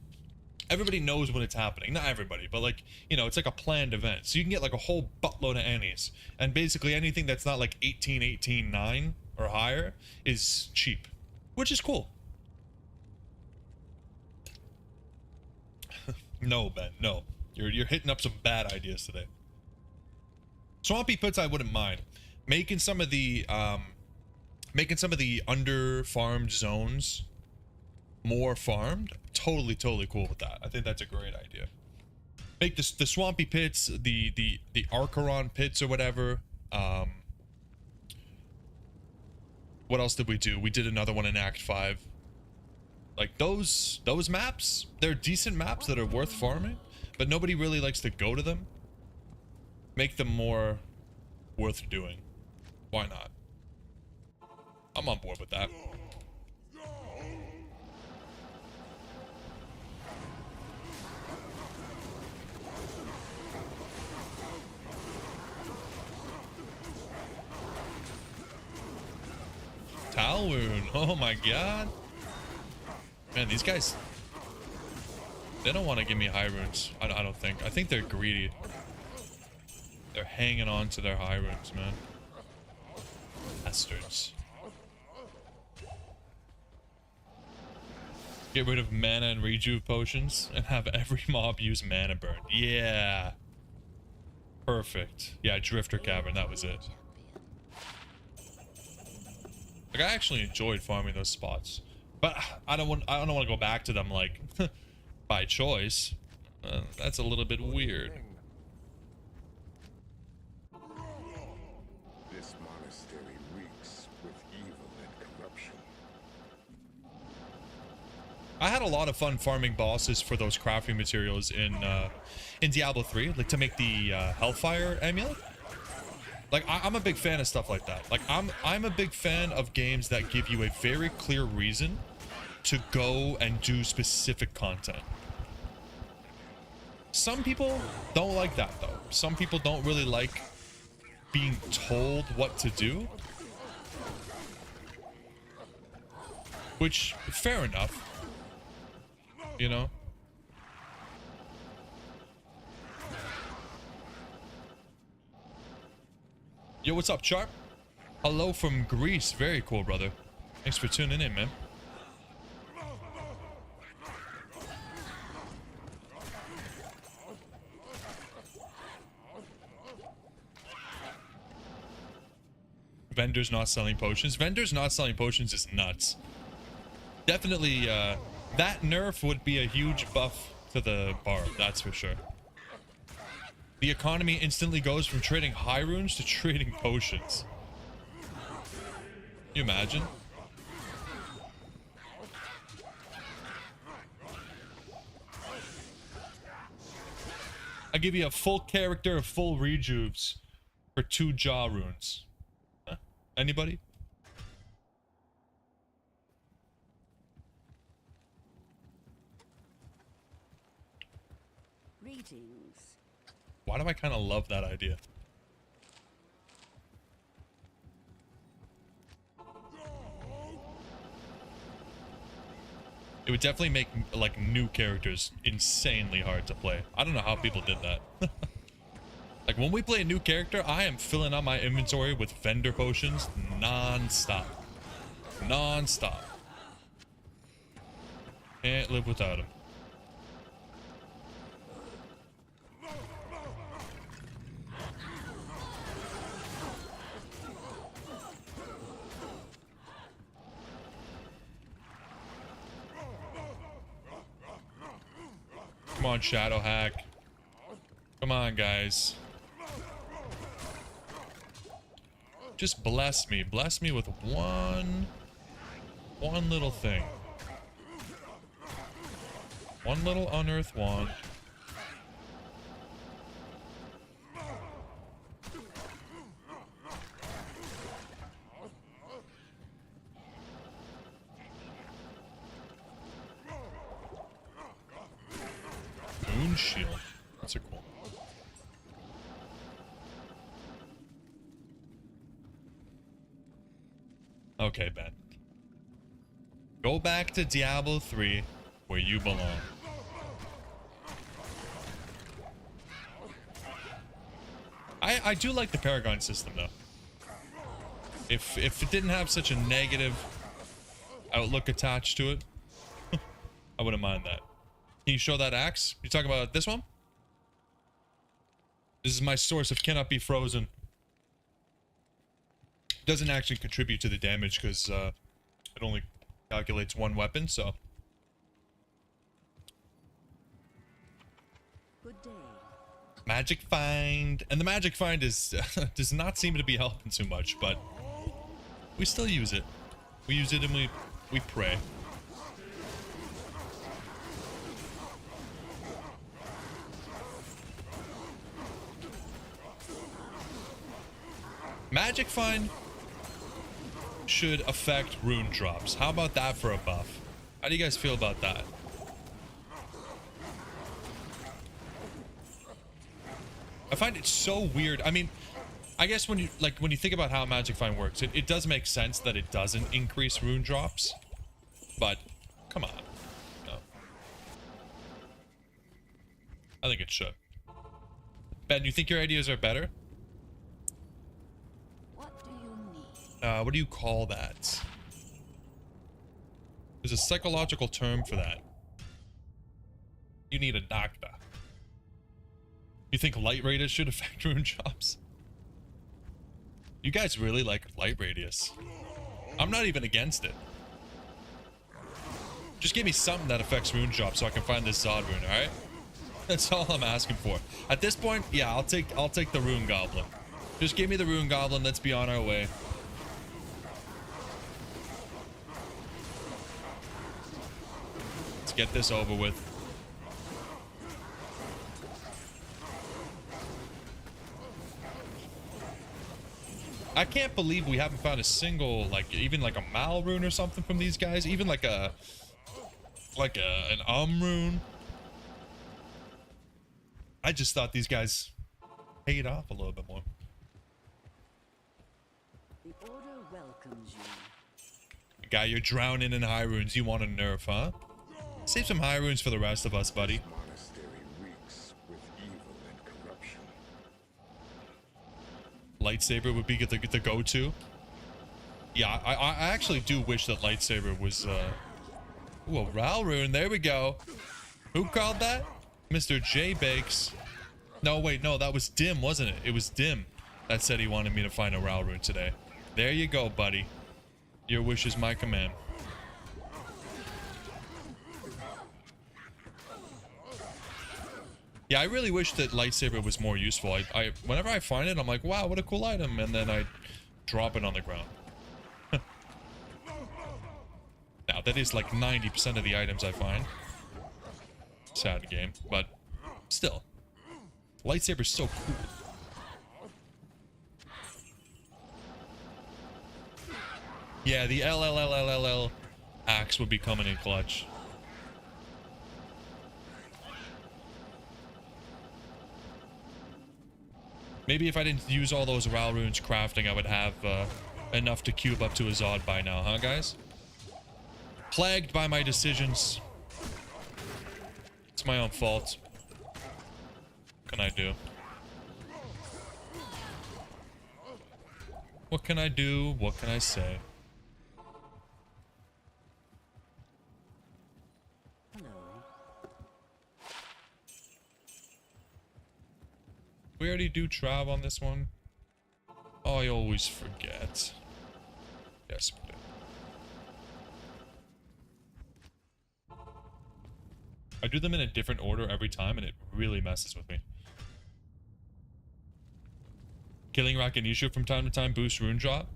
Everybody knows when it's happening. Not everybody, but like, you know, it's like a planned event. So you can get like a whole buttload of Annies. And basically anything that's not like 18, 18, 9 or higher is cheap. Which is cool. No, Ben, no. You're hitting up some bad ideas today. Swampy Pits I wouldn't mind. Making some of the under farmed zones more farmed, totally cool with that. I think that's a great idea. Make this the Swampy Pits, the Archeron Pits or whatever. What else did we do? We did another one in Act 5. Like those maps, they're decent maps that are worth farming, but nobody really likes to go to them. Make them more worth doing. Why not? I'm on board with that. Talwoon, oh my god. Man, these guys, they don't want to give me high runes. I don't think. I think they're greedy. They're hanging on to their high runes, man. Bastards. Get rid of mana and rejuve potions and have every mob use mana burn. Yeah. Perfect. Yeah, Drifter Cavern, that was it. Like, I actually enjoyed farming those spots. But I don't want to go back to them like by choice. That's a little bit weird. This monastery reeks with evil and corruption. I had a lot of fun farming bosses for those crafting materials in Diablo 3, like to make the Hellfire amulet. Like I'm a big fan of stuff like that. Like I'm a big fan of games that give you a very clear reason to go and do specific content. Some people don't like that though. Some people don't really like being told what to do. Which, fair enough. You know? Yo, what's up, Sharp? Hello from Greece. Very cool, brother. Thanks for tuning in, man. Vendors not selling potions. Vendors not selling potions is nuts. Definitely, that nerf would be a huge buff to the barb, that's for sure. The economy instantly goes from trading high runes to trading potions. Can you imagine? I'll give you a full character of full rejuves for 2 jaw runes. Huh? Anybody? Greetings. Why do I kind of love that idea? It would definitely make like new characters insanely hard to play. I don't know how people did that. Like when we play a new character, I am filling up my inventory with vendor potions non-stop. Non-stop. Can't live without them. Come on, Shadow Hack. Come on, guys. Just bless me. Bless me with one little thing. One little unearth wand. Moon shield. That's a cool. Okay, Ben. Go back to Diablo 3 where you belong. I do like the Paragon system though. If it didn't have such a negative outlook attached to it, I wouldn't mind that. Can you show that axe? You talking about this one? This is my source of cannot be frozen. Doesn't actually contribute to the damage because it only calculates one weapon, so. Good day. Magic find. And the magic find is does not seem to be helping too much, but we still use it. We use it and we pray. Magic find should affect rune drops. How about that for a buff? How do you guys feel about that? I find it so weird. I mean, I guess when you think about how magic find works, it does make sense that it doesn't increase rune drops. But come on. No. I think it should. Ben, you think your ideas are better? What do you call that? There's a psychological term for that. You need a doctor. You think light radius should affect rune drops? You guys really like light radius. I'm not even against it. Just give me something that affects rune drops so I can find this Zod rune, alright? That's all I'm asking for. At this point, yeah, I'll take the rune goblin. Just give me the rune goblin, let's be on our way. Get this over with. I can't believe we haven't found a single, like, even like a Mal rune or something from these guys. Even like an rune. I just thought these guys paid off a little bit more. The order welcomes you. Guy, you're drowning in high runes. You want a nerf, huh? Save some high runes for the rest of us, buddy. Monastery reeks with evil and corruption. Lightsaber would be the go-to. Yeah, I actually do wish that lightsaber was ooh, a Ral rune. There we go. Who called that? Mr. J Bakes. No, wait, no, that was Dim, wasn't it? It was Dim that said he wanted me to find a Ral rune today. There you go, buddy. Your wish is my command. Yeah, I really wish that lightsaber was more useful. Whenever I find it, I'm like, wow, what a cool item, and then I drop it on the ground. Now, that is like 90% of the items I find. Sad game, but still. Lightsaber's so cool. Yeah, the LLLLL axe would be coming in clutch. Maybe if I didn't use all those Ral runes crafting, I would have enough to cube up to a Zod by now, huh, guys? Plagued by my decisions. It's my own fault. What can I do? What can I do? What can I say? Hello. We already do Trav on this one. Oh, I always forget. Yes, we did. I do them in a different order every time, and it really messes with me. Killing Rakanisha from time to time boosts rune drop.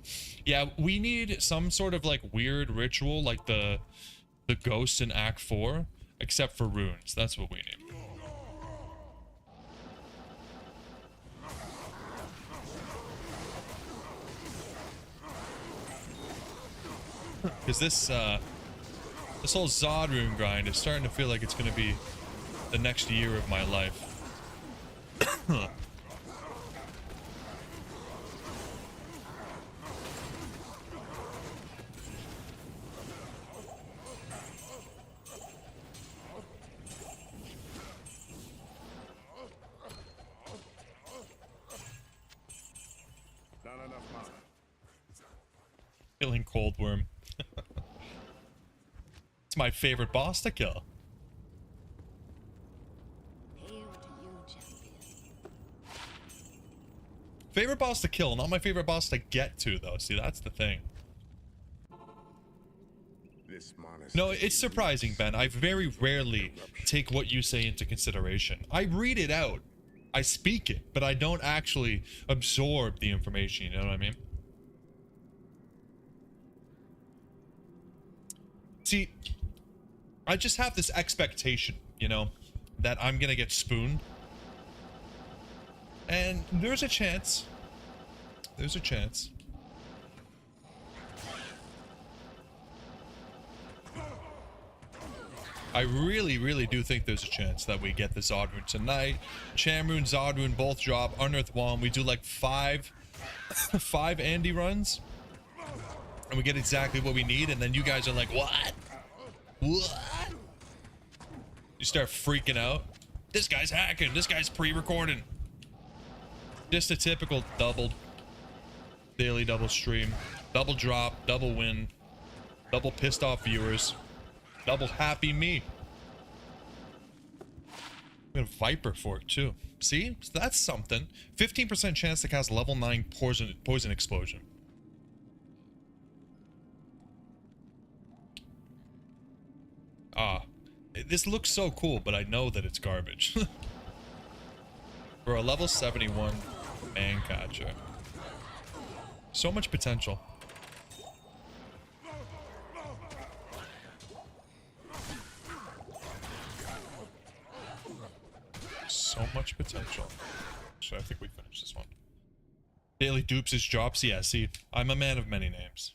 Yeah, we need some sort of like weird ritual, like the ghosts in Act 4, except for runes. That's what we need. Because this whole Zod rune grind is starting to feel like it's going to be the next year of my life. Not enough mana. Killing Cold Worm. It's my favorite boss to kill. Hail to you, champion. Favorite boss to kill, not my favorite boss to get to, though. See, that's the thing. This monastery. No, it's surprising, Ben. I very rarely take what you say into consideration. I read it out. I speak it, but I don't actually absorb the information, you know what I mean? See, I just have this expectation, you know, that I'm gonna get spooned. And there's a chance. There's a chance. I really, really do think there's a chance that we get the Zod rune tonight. Chamrune, Zod rune both drop. Unearth Wand. We do like five Andy runs. And we get exactly what we need. And then you guys are like, what? What? You start freaking out. This guy's hacking. This guy's pre-recording. Just a typical daily double stream. Double drop, double win. Double pissed off viewers. Double happy me. We got a Viper Fork too. See? That's something. 15% chance to cast level 9 poison explosion. Ah. This looks so cool, but I know that it's garbage. For a level 71 man catcher. So much potential. So much potential. So I think we finished this one. Daily dupes is drops. Yeah, see, I'm a man of many names.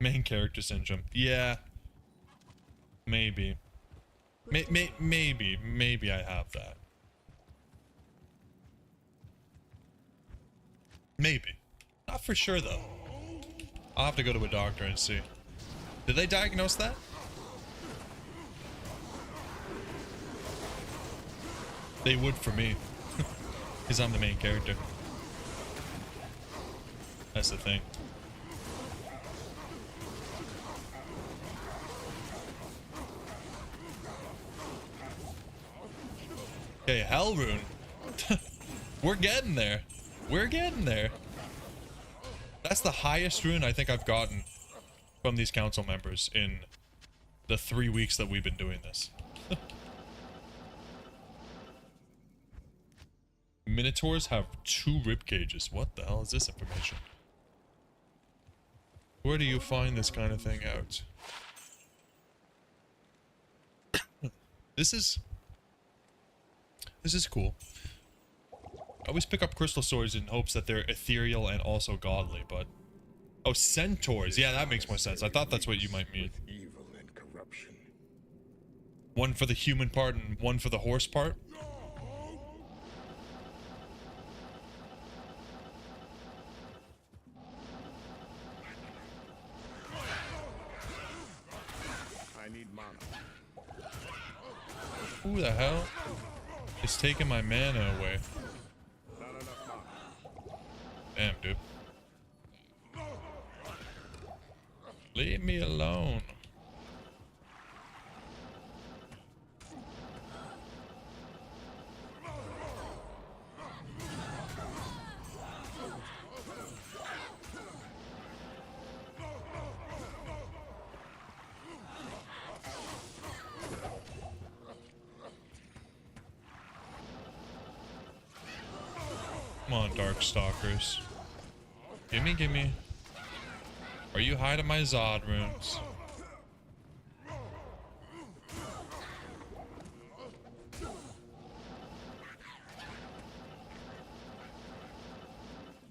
Main character syndrome. Yeah. Maybe. Maybe I have that. Maybe. Not for sure, though. I'll have to go to a doctor and see. Did they diagnose that? They would for me. Because I'm the main character. That's the thing. Okay, Hell Rune. We're getting there. We're getting there. That's the highest rune I think I've gotten from these council members in the 3 weeks that we've been doing this. Minotaurs have 2 rib cages. What the hell is this information? Where do you find this kind of thing out? This is cool. I always pick up crystal swords in hopes that they're ethereal and also godly, but... Oh, centaurs. Yeah, that makes more sense. I thought that's what you might mean. With evil and corruption. One for the human part and one for the horse part. I need mana. Who the hell is taking my mana away? Not enough mana. Damn, dude. Leave me alone. Come on, Darkstalkers. Gimme, gimme. Are you hiding my Zod runes?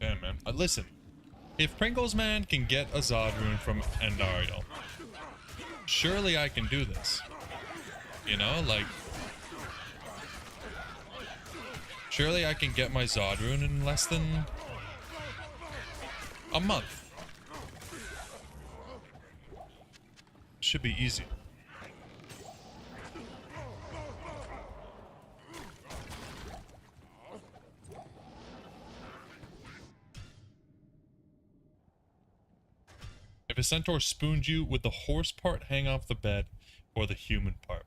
Damn, man. Listen. If Pringles Man can get a Zod rune from Andariel, surely I can do this. You know, like... Surely I can get my Zod rune in less than... a month. Should be easy. If a centaur spooned you, would the horse part hang off the bed or the human part?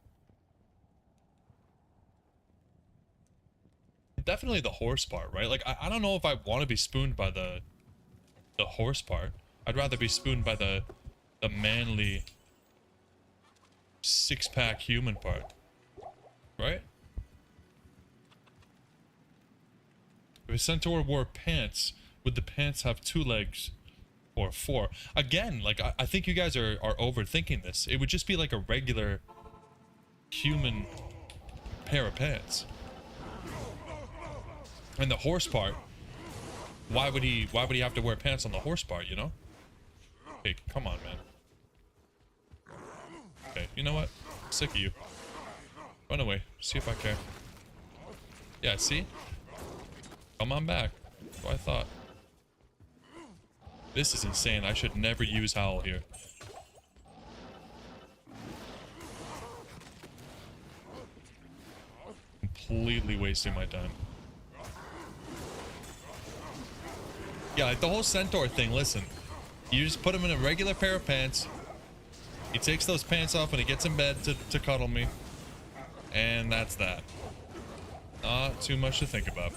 Definitely the horse part, right? Like, I don't know if I want to be spooned by the horse part. I'd rather be spooned by the manly 6-pack human part, right? If a centaur wore pants, would the pants have 2 legs or 4? Again, like, I think you guys are overthinking this. It would just be like a regular human pair of pants. And the horse part, why would he have to wear pants on the horse part, you know? Hey, come on, man. Okay, you know what? I'm sick of you. Run away. See if I care. Yeah, see? Come on back. That's what I thought. This is insane. I should never use Howl here. Completely wasting my time. Yeah, like the whole centaur thing, listen. You just put him in a regular pair of pants. He takes those pants off when he gets in bed to cuddle me. And that's that. Not too much to think about.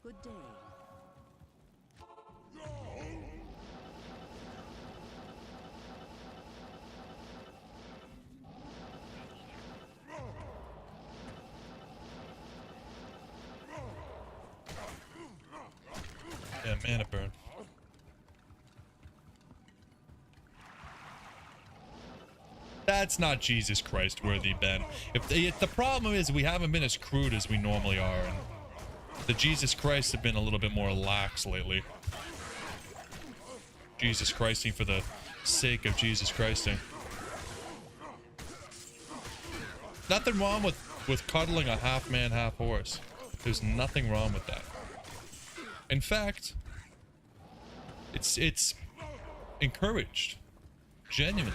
Good day. Yeah, mana burn. That's not Jesus Christ worthy, Ben. If the problem is we haven't been as crude as we normally are, and the Jesus Christ have been a little bit more lax lately. Jesus Christing for the sake of Jesus Christing. Nothing wrong with cuddling a half man, half horse. There's nothing wrong with that. In fact, it's encouraged. Genuinely.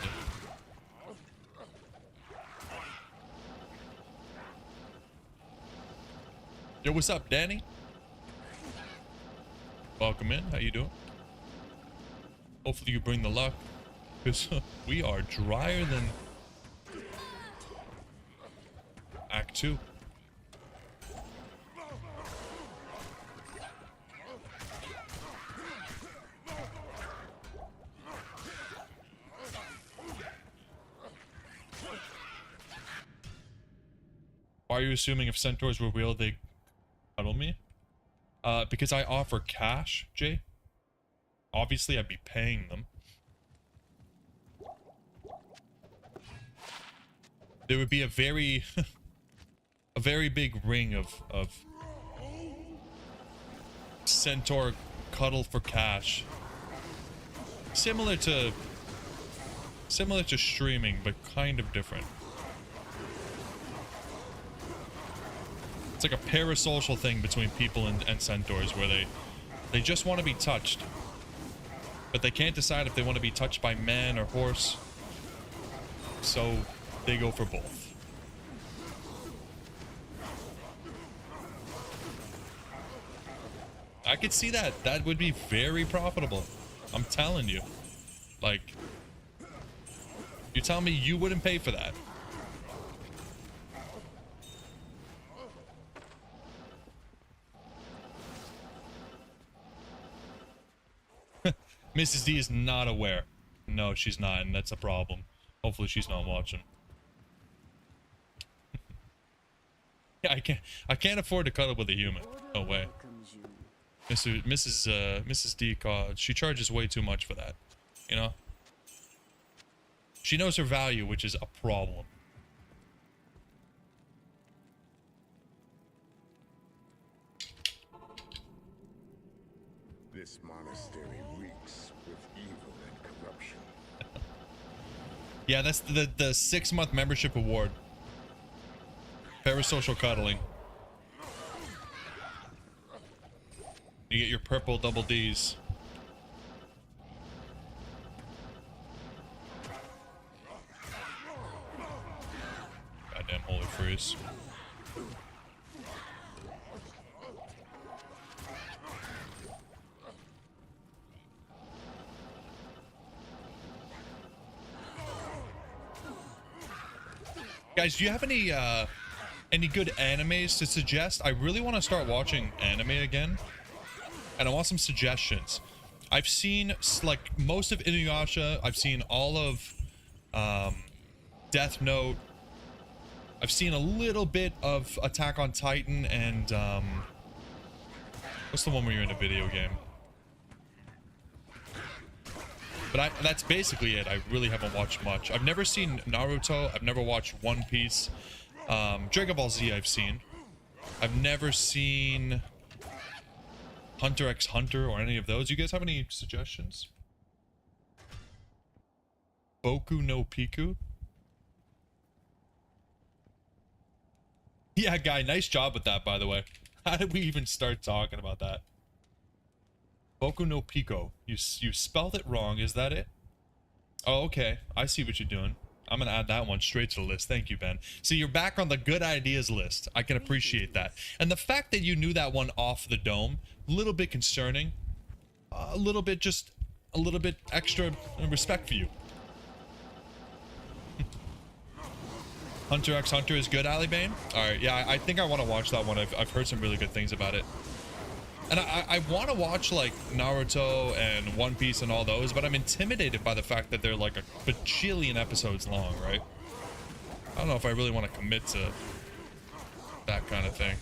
Yo, what's up, Danny? Welcome in. How you doing? Hopefully you bring the luck, because we are drier than Act 2. Why are you assuming if centaurs were real, they cuddle me? Because I offer cash, Jay. Obviously, I'd be paying them. There would be a very, a very big ring of centaur cuddle for cash. Similar to streaming, but kind of different. It's like a parasocial thing between people and centaurs where they just want to be touched. But they can't decide if they want to be touched by man or horse. So they go for both. I could see that. That would be very profitable. I'm telling you. Like, you tell me you wouldn't pay for that. Mrs. D is not aware. No, she's not, and that's a problem. Hopefully she's not watching. Yeah, I can't afford to cuddle with a human. No way. Mrs. D, she charges way too much for that. You know? She knows her value, which is a problem. This monastery reeks with evil and corruption. Yeah, that's the 6-month membership award. Parasocial cuddling. You get your purple double Ds. Goddamn holy freeze. Guys, do you have any good animes to suggest? I really want to start watching anime again, and I want some suggestions. I've seen like most of Inuyasha. I've seen all of Death Note. I've seen a little bit of Attack on Titan, and what's the one where you're in a video game? But that's basically it. I really haven't watched much. I've never seen Naruto. I've never watched One Piece. Dragon Ball Z I've seen. I've never seen Hunter x Hunter or any of those. You guys have any suggestions? Boku no Piku? Yeah, guy, nice job with that, by the way. How did we even start talking about that? Boku no Pico. You spelled it wrong. Is that it? Oh, okay. I see what you're doing. I'm going to add that one straight to the list. Thank you, Ben. So you're back on the good ideas list. I can appreciate that. And the fact that you knew that one off the dome, a little bit concerning. A little bit extra respect for you. Hunter x Hunter is good, Ali Bane? Alright, yeah, I think I want to watch that one. I've heard some really good things about it. And I want to watch like Naruto and One Piece and all those, but I'm intimidated by the fact that they're like a bajillion episodes long, right? I don't know if I really want to commit to that kind of thing.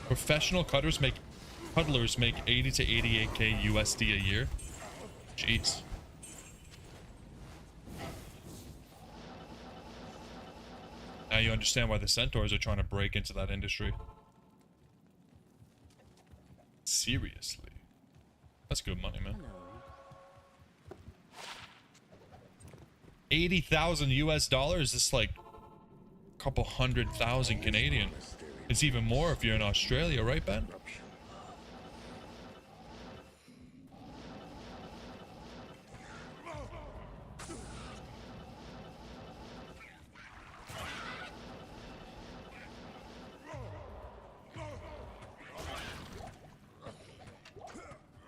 Professional cuddlers make 80 to 88k USD a year. Jeez. Now you understand why the centaurs are trying to break into that industry. Seriously. That's good money, man. 80,000 US dollars. This is like a couple 100,000 Canadian. It's even more if you're in Australia, right, Ben?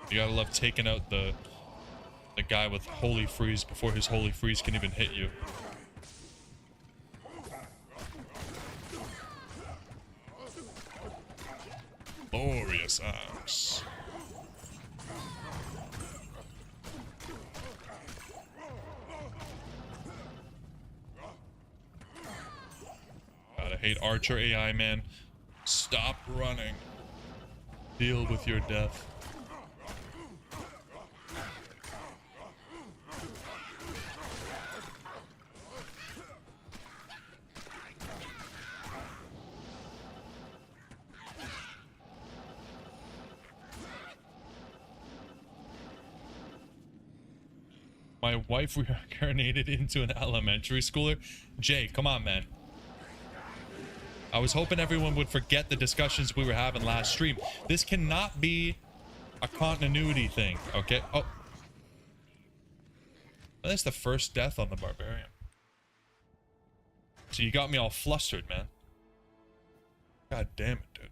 You gotta love taking out the guy with Holy Freeze before his Holy Freeze can even hit you. Glorious axe. hate Archer AI, man. Stop running. Deal with your death. My wife reincarnated into an elementary schooler. Jay, come on, man. I was hoping everyone would forget the discussions we were having last stream. This cannot be a continuity thing, okay? Oh. That's the first death on the barbarian. So you got me all flustered, man. God damn it, dude.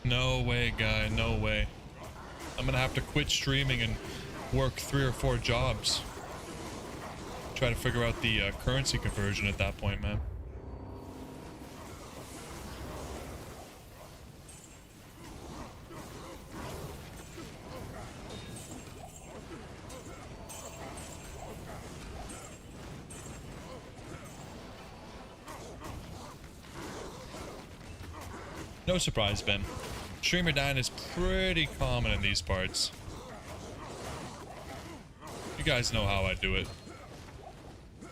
No way, guy. No way. I'm gonna have to quit streaming and work 3 or 4 jobs. Try to figure out the currency conversion at that point, man. No surprise, Ben. Streamer dying is pretty common in these parts. You guys know how I do it.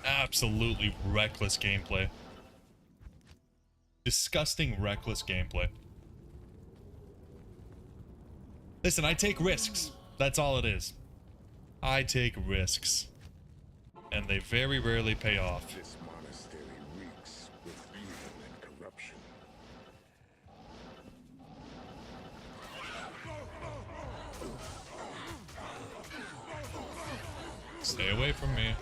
Absolutely reckless gameplay. Disgusting, reckless gameplay. Listen, I take risks. That's all it is. I take risks. And they very rarely pay off. This monastery reeks with evil and corruption. Stay away from me.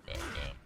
Goddamn.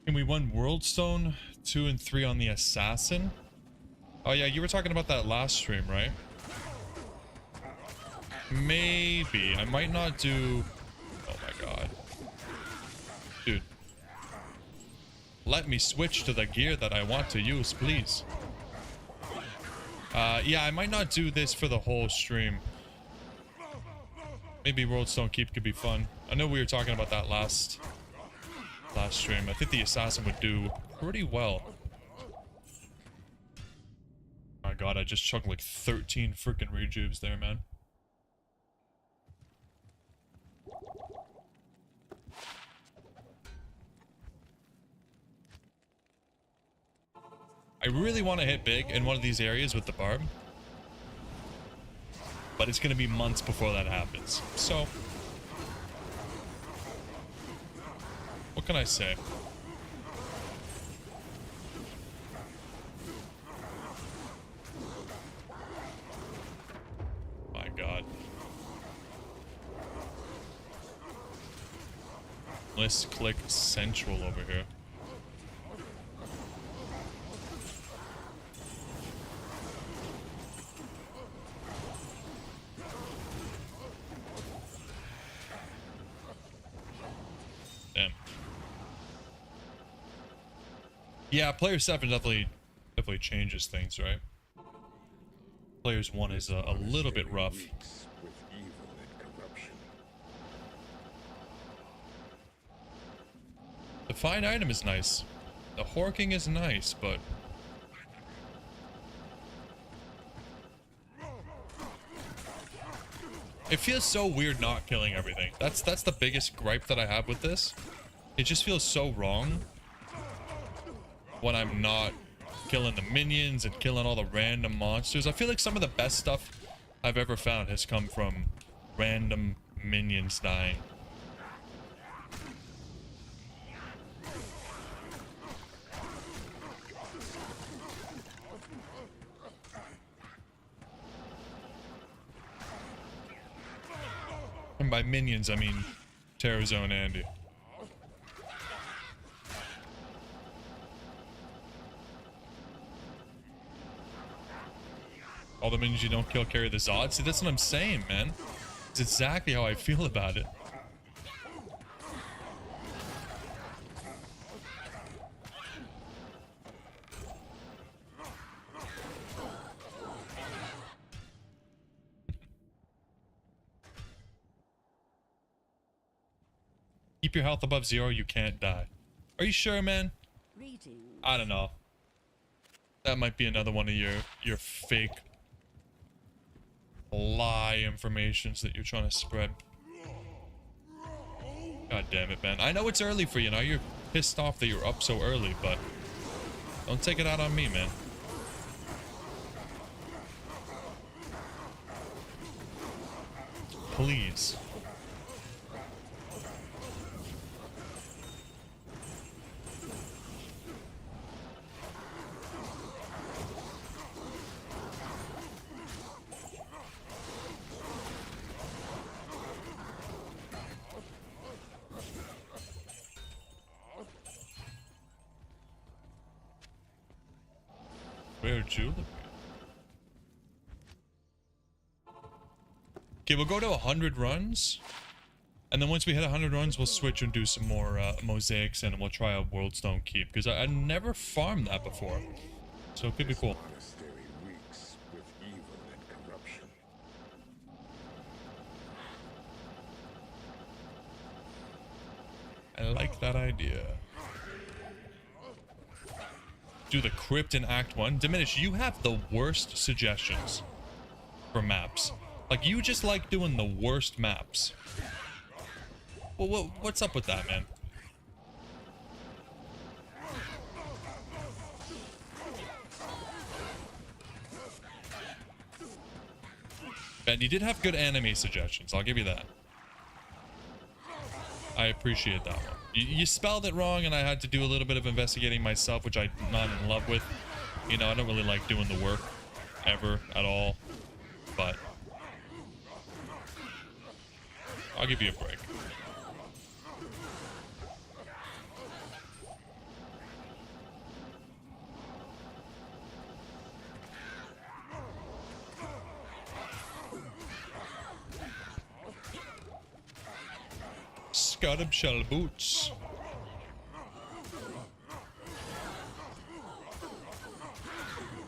And we won Worldstone 2 and 3 on the Assassin. Oh yeah, you were talking about that last stream, right? Maybe. I might not do... Oh my god. Dude. Let me switch to the gear that I want to use, please. Yeah, I might not do this for the whole stream. Maybe Worldstone Keep could be fun. I know we were talking about that last stream. I think the Assassin would do pretty well. Oh my god, I just chucked like 13 freaking rejuves there, man. I really want to hit big in one of these areas with the barb. But it's going to be months before that happens. So, what can I say? My god. Let's click central over here. Damn. Yeah, player 7 definitely changes things, right? Players 1 is a little bit rough. Reeks with evil and corruption. The fine item is nice. The horking is nice, but it feels so weird not killing everything. That's the biggest gripe that I have with this. It just feels so wrong when I'm not killing the minions and killing all the random monsters. I feel like some of the best stuff I've ever found has come from random minions dying. And by minions, I mean Terror Zone Andy. All the minions you don't kill carry the Zod. See, that's what I'm saying, man. It's exactly how I feel about it. Keep your health above 0, you can't die. Are you sure, man? Greetings. I don't know. That might be another one of your fake lie informations that you're trying to spread. God damn it, man. I know it's early for you now. You're pissed off that you're up so early, but don't take it out on me, man. Please. Where'd you look? Okay, we'll go to 100 runs. And then once we hit 100 runs, we'll switch and do some more mosaics, and we'll try a Worldstone keep. Because I never farmed that before. So it could be cool. Monastery reeks with evil and corruption. I like that idea. Do the crypt in Act 1. Diminish, you have the worst suggestions for maps. Like, you just like doing the worst maps. Well, what's up with that, man? Ben, you did have good anime suggestions. I'll give you that. I appreciate that one. You spelled it wrong, and I had to do a little bit of investigating myself, which I'm not in love with. You know, I don't really like doing the work ever at all, but I'll give you a break. Scottish shell boots.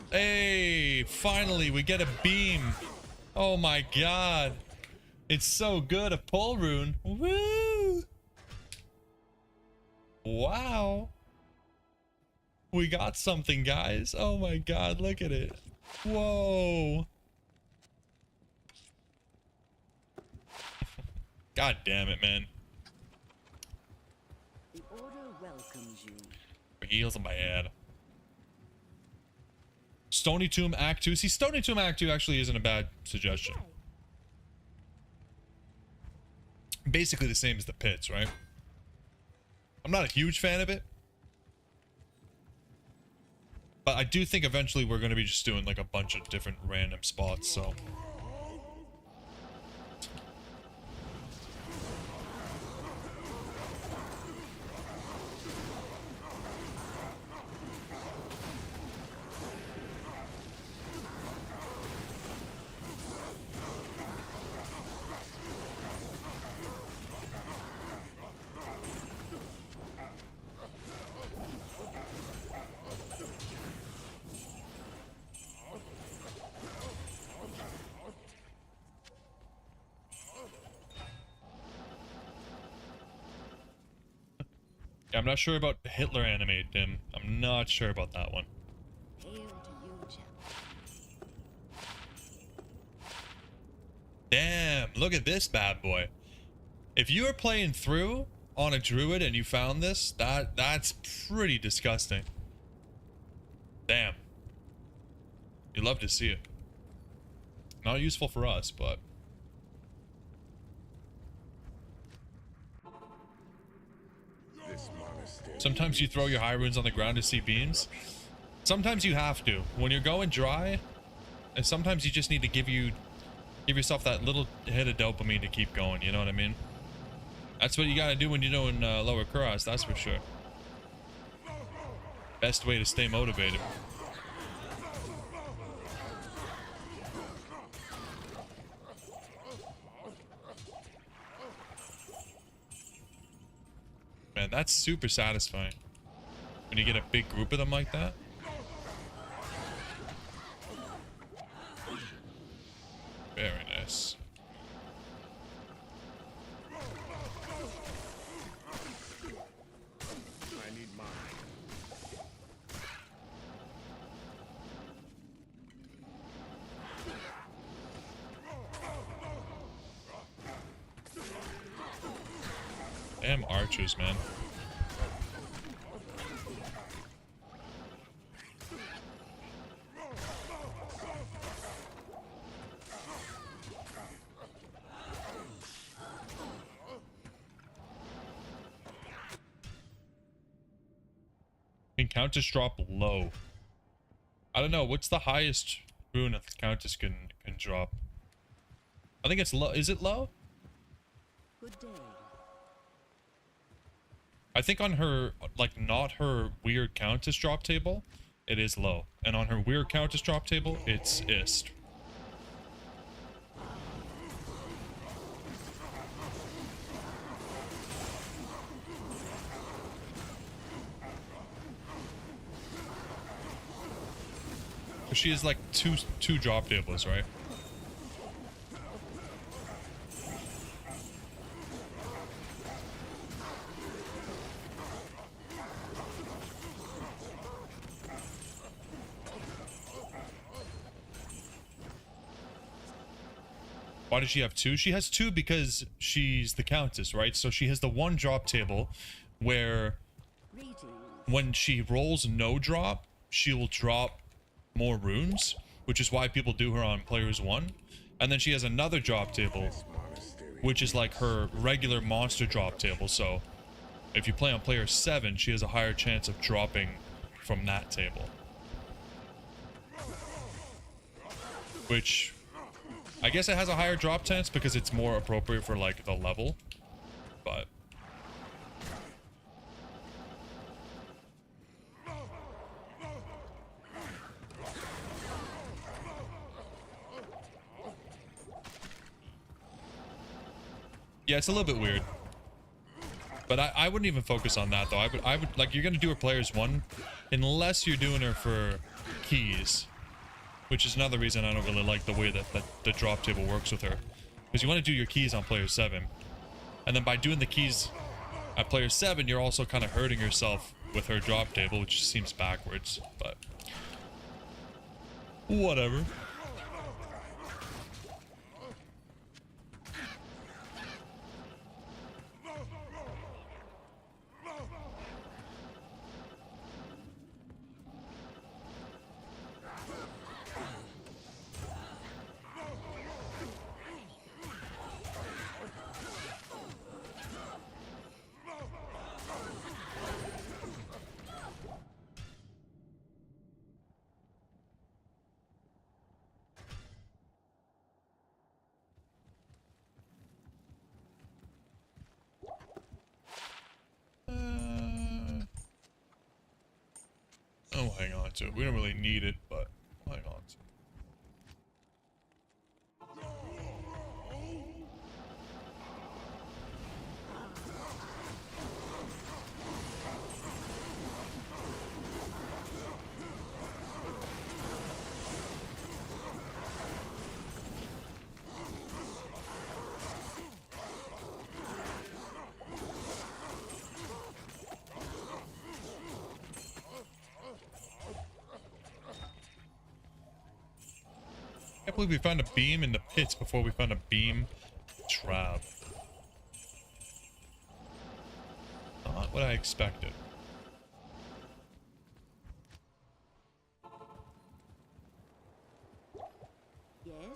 Hey, finally we get a beam. Oh my god. It's so good, a pull rune. Woo! Wow. We got something, guys. Oh my god, look at it. Whoa. God damn it, man. The order welcomes you. Heals on my head. Stony Tomb Act 2. See, Stony Tomb Act 2 actually isn't a bad suggestion. Basically the same as the pits, right? I'm not a huge fan of it. But I do think eventually we're going to be just doing like a bunch of different random spots, so... Yeah, I'm not sure about Hitler animate, Dim. I'm not sure about that one. Hail to you, champion. Damn, look at this bad boy. If you were playing through on a druid and you found this, that's pretty disgusting. Damn. You love to see it. Not useful for us, but This monastery sometimes you throw your high runes on the ground to see beams. Sometimes you have to. When you're going dry, and sometimes you just need to give yourself that little hit of dopamine to keep going, you know what I mean? That's what you gotta do when you're doing lower cross, that's for sure. Best way to stay motivated. Man, that's super satisfying. When you get a big group of them like that. Very nice. I need mine. Damn archers, man. Can Countess drop low? I don't know. What's the highest rune a Countess can drop? I think it's low. Is it low? Good day. I think on her, like, not her weird Countess drop table, it is low. And on her weird Countess drop table, it's ist. She has like two drop tables, right? Why does she have two? She has two because she's the Countess, right? So she has the one drop table where Greetings. when she rolls no drop, she will drop more runes, which is why people do her on players 1. And then she has another drop table, which is like her regular monster drop table. So if you play on player 7, she has a higher chance of dropping from that table. Which, I guess it has a higher drop chance because it's more appropriate for like the level. But yeah, it's a little bit weird. But I wouldn't even focus on that though. I would like, you're gonna do her players 1 unless you're doing her for keys, which is another reason I don't really like the way that the drop table works with her, because you want to do your keys on player 7, and then by doing the keys at player 7, you're also kind of hurting yourself with her drop table, which seems backwards. But whatever. I'll hang on to it. We don't really need it, but I'll hang on to it. I can't believe we found a beam in the pits before we found a beam Trav. Not what I expected. Yes.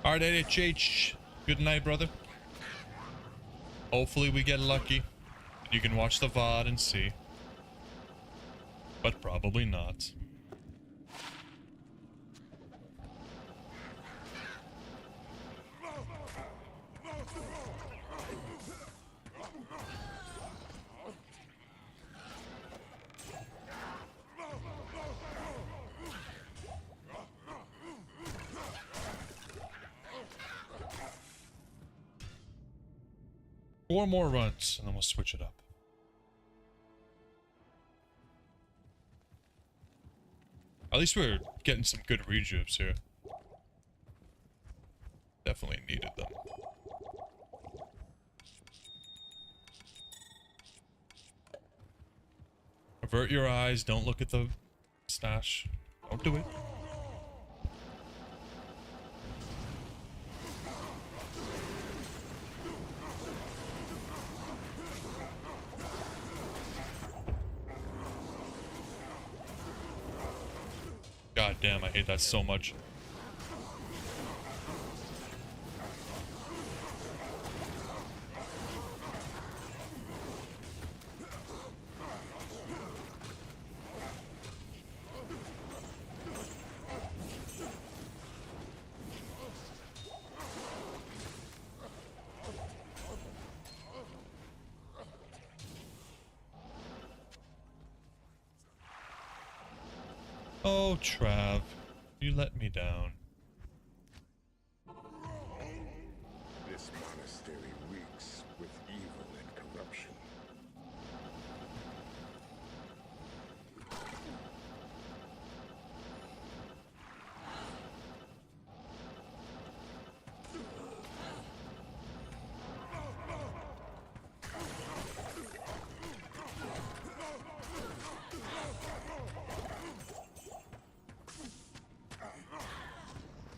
Alright, HH. Good night, brother. Hopefully we get lucky. You can watch the VOD and see. But probably not. Four more runs, and then we'll switch it up. At least we're getting some good rejuves here. Definitely needed them. Avert your eyes, don't look at the stash. Don't do it. God damn, I hate that so much. Oh, Trav, you let me down. This monastery reeks with evil and corruption.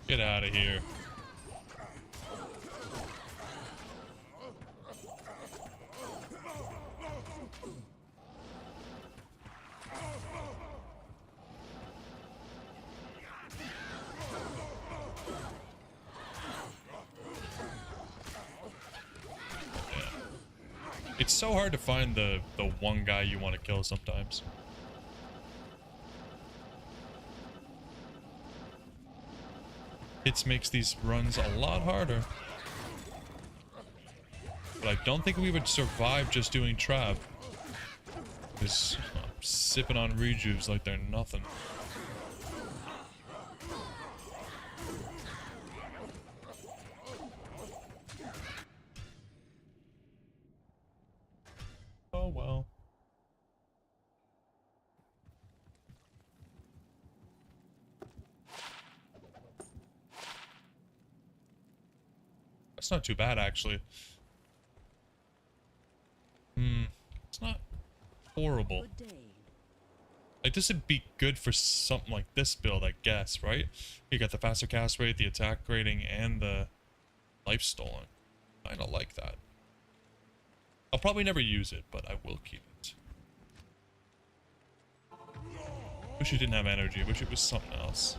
Get out of here. It's so hard to find the one guy you want to kill sometimes. It makes these runs a lot harder. But I don't think we would survive just doing Trav. Because I'm sipping on rejuves like they're nothing. Oh well. That's not too bad, actually. It's not horrible. Good day. Like, this would be good for something like this build, I guess, right? You got the faster cast rate, the attack rating, and the life stolen. Kinda like that. I'll probably never use it, but I will keep it. Wish it didn't have energy. Wish it was something else.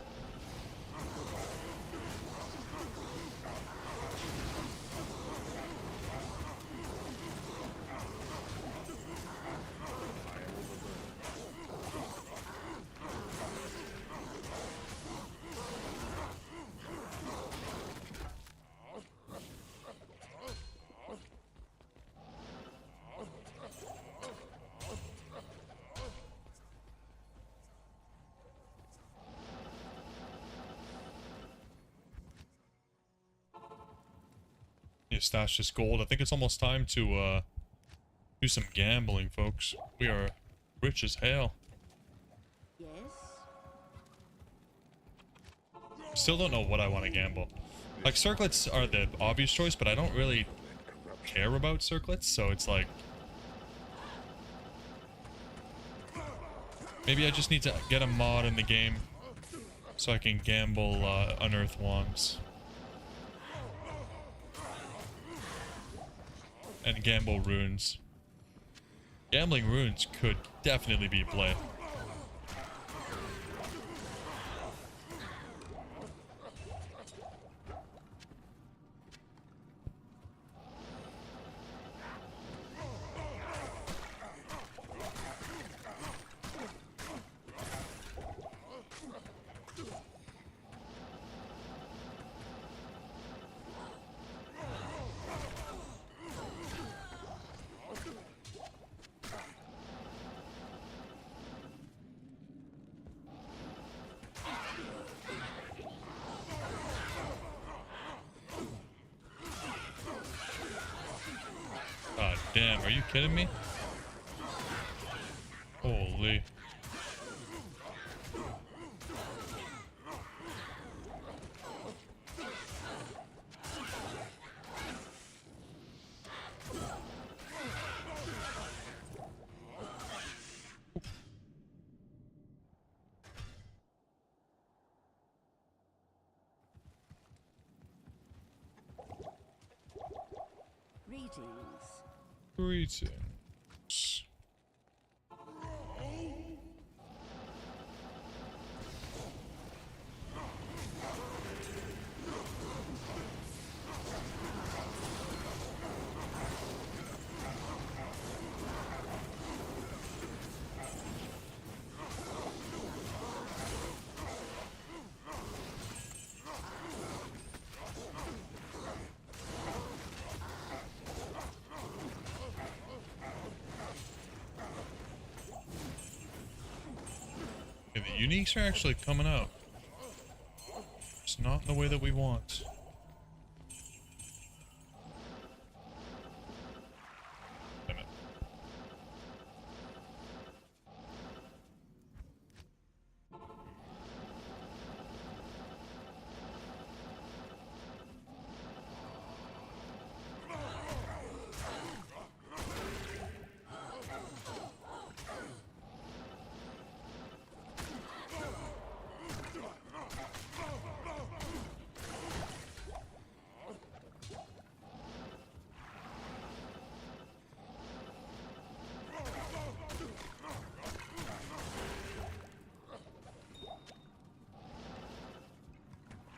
You stash this gold. I think it's almost time to do some gambling, folks. We are rich as hell. Yes. Still don't know what I want to gamble. Like, circlets are the obvious choice, but I don't really care about circlets, so it's like... Maybe I just need to get a mod in the game so I can gamble unearthed wands. And gamble runes. Gambling runes could definitely be a play. God damn, are you kidding me? Holy. Greetings. Greetings. Okay, the uniques are actually coming out. It's not in the way that we want. Damn it.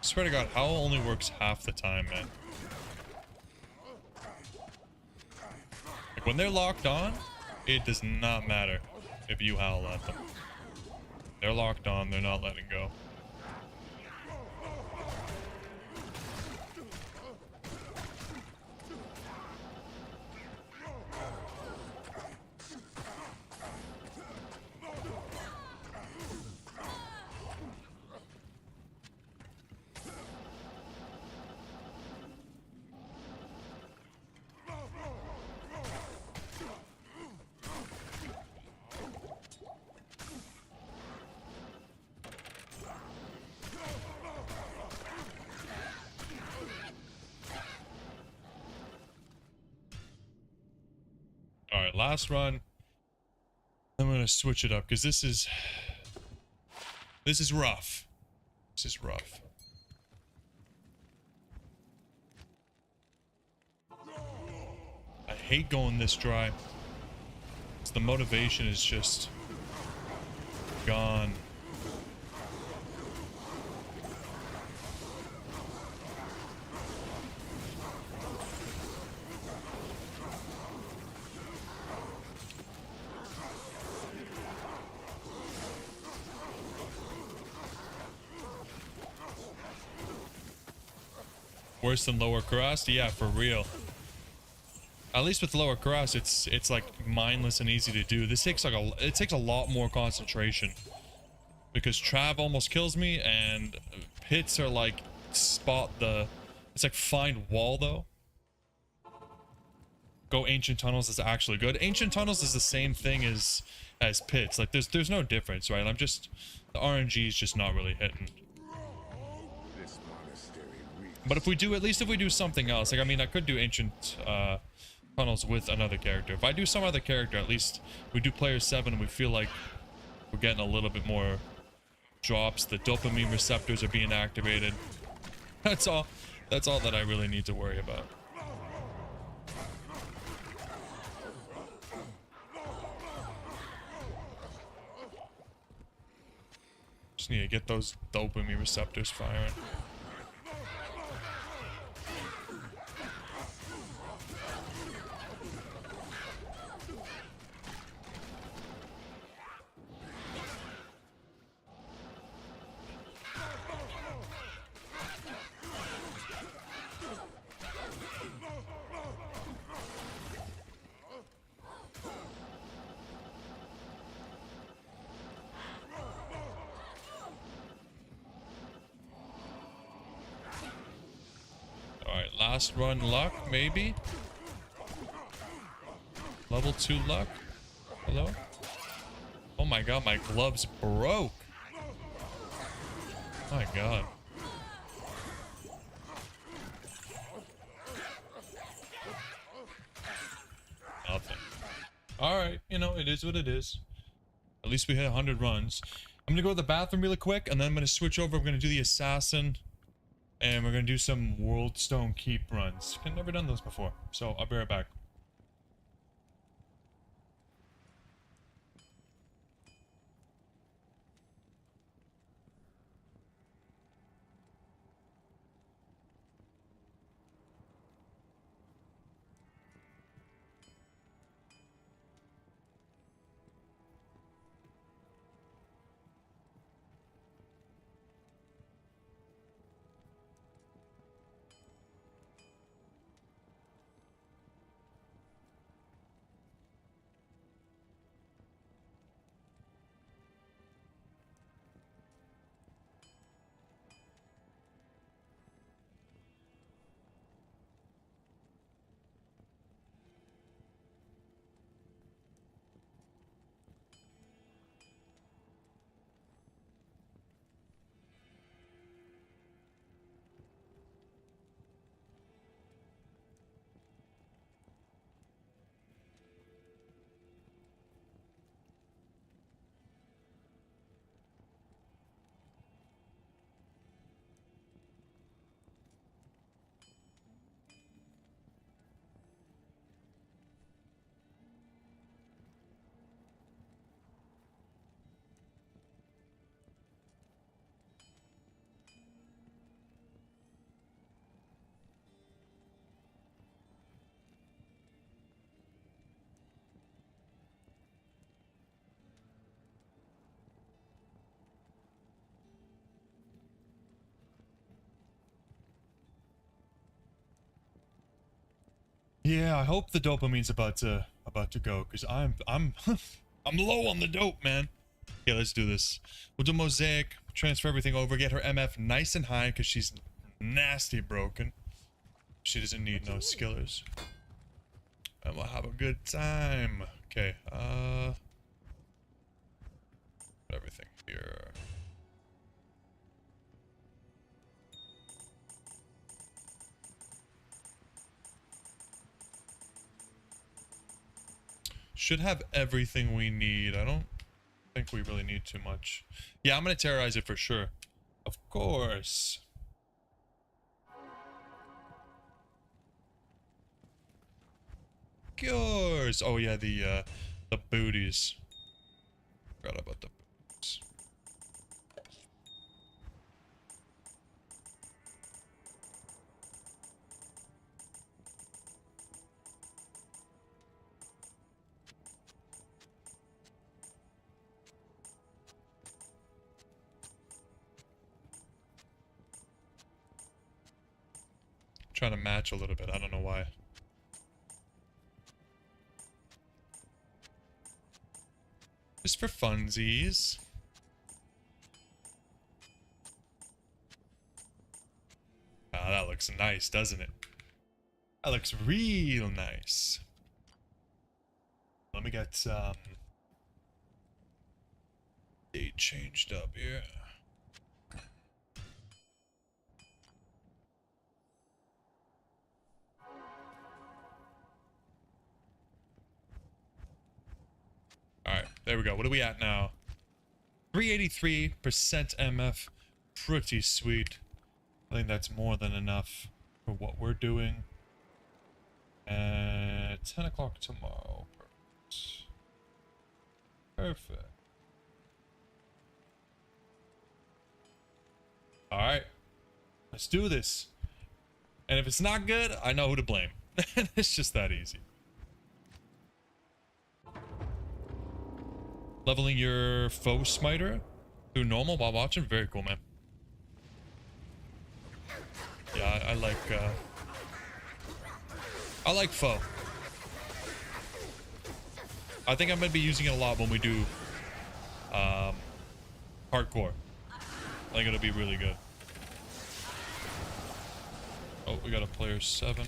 Swear to God, Howl only works half the time, man. Like, when they're locked on, it does not matter if you howl at them. They're locked on, they're not letting go. Alright, last run. I'm gonna switch it up because this is rough. This is rough. I hate going this dry. The motivation is just gone. Worse than lower Karas? Yeah, for real. At least with lower Karas, it's like mindless and easy to do. This takes like it takes a lot more concentration. Because Trav almost kills me, and pits are like spot the... It's like find wall though. go ancient tunnels is actually good. Ancient tunnels is the same thing as pits. Like there's no difference, right? I'm just the RNG is just not really hitting. This monastery reeks. But if we do, at least if we do something else, like I mean, I could do ancient tunnels with another character. If I do some other character, at least we do player 7 and we feel like we're getting a little bit more drops. The dopamine receptors are being activated. That's all. That's all that I really need to worry about. Just need to get those dopamine receptors firing. Last run luck, maybe? Level 2 luck? Hello? Oh my god, my gloves broke. My god. Nothing. Alright, you know, it is what it is. At least we hit 100 runs. I'm gonna go to the bathroom really quick, and then I'm gonna switch over. We're gonna do the assassin. And we're gonna do some Worldstone keep runs. I've never done those before, so I'll be right back. Yeah, I hope the dopamine's about to go, because I'm I'm low on the dope, man. Okay, let's do this. We'll do mosaic, transfer everything over, get her MF nice and high because she's nasty broken. She doesn't need no skillers. And we'll have a good time. Okay, everything here. Should have everything we need. I don't think we really need too much. Yeah, I'm gonna terrorize it for sure. Of course. Course. Oh yeah, the booties. Forgot about the booties. Trying to match a little bit. I don't know why. Just for funsies. Ah, that looks nice, doesn't it? That looks real nice. me get date changed up here. Alright, there we go. What are we at now? 383% MF. Pretty sweet. I think that's more than enough for what we're doing. At 10 o'clock tomorrow. Perfect. Perfect. Alright. Let's do this. And if it's not good, I know who to blame. It's just that easy. Leveling your foe smiter to normal while watching. Very cool, man. Yeah, I like foe. I think I'm gonna be using it a lot when we do hardcore. I think it'll be really good. Oh, we got a player 7.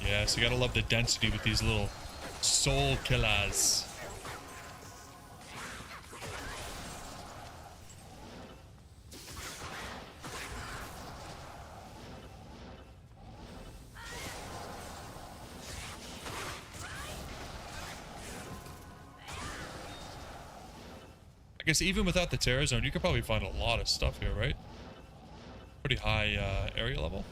Yes, you gotta love the density with these little soul killers. I guess even without the Terror Zone, you could probably find a lot of stuff here, right? Pretty high area level.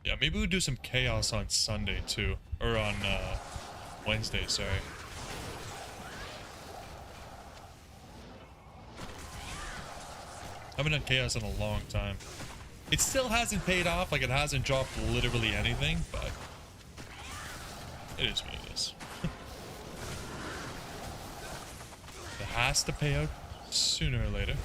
Yeah, maybe we'll do some chaos on Sunday too, or on Wednesday, sorry. I haven't done chaos in a long time. It still hasn't paid off, like it hasn't dropped literally anything, but it is what it is. It has to pay out sooner or later.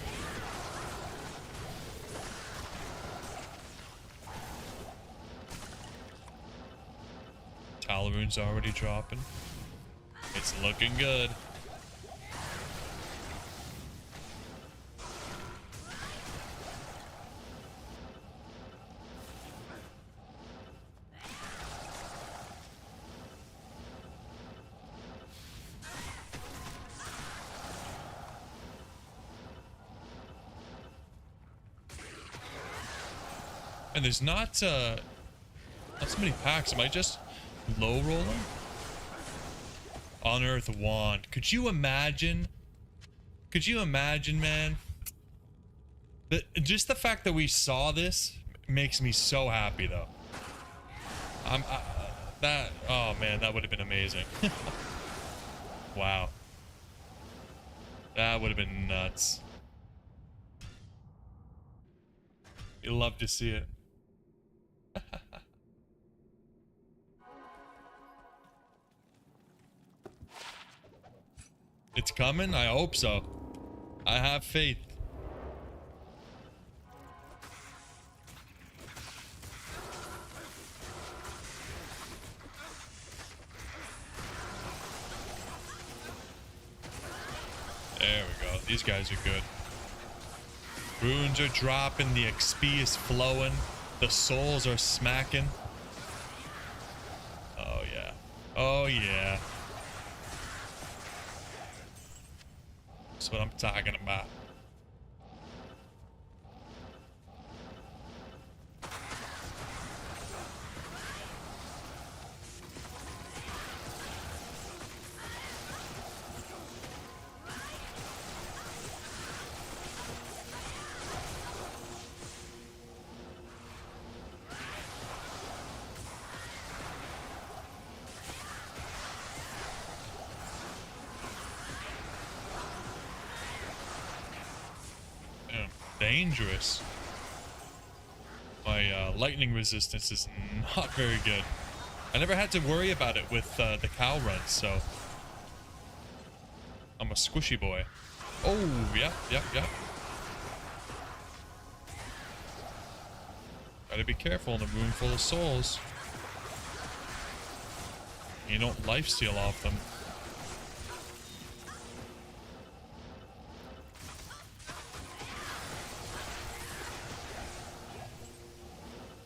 Talarune's already dropping. It's looking good. And there's not so many packs. Am I just low rolling? Unearth wand. Could you imagine? Could you imagine, man? Just the fact that we saw this makes me so happy, though. Oh man, that would have been amazing. Wow. That would have been nuts. You'd love to see it. It's coming? I hope so. I have faith. There we go. These guys are good. Runes are dropping. The XP is flowing. The souls are smacking. Oh, yeah. Oh, yeah. That's what I'm talking about. dangerous. My lightning resistance is not very good. I never had to worry about it with the cow runs, so I'm a squishy boy. Oh, yep. Gotta be careful in a room full of souls. You don't lifesteal off them.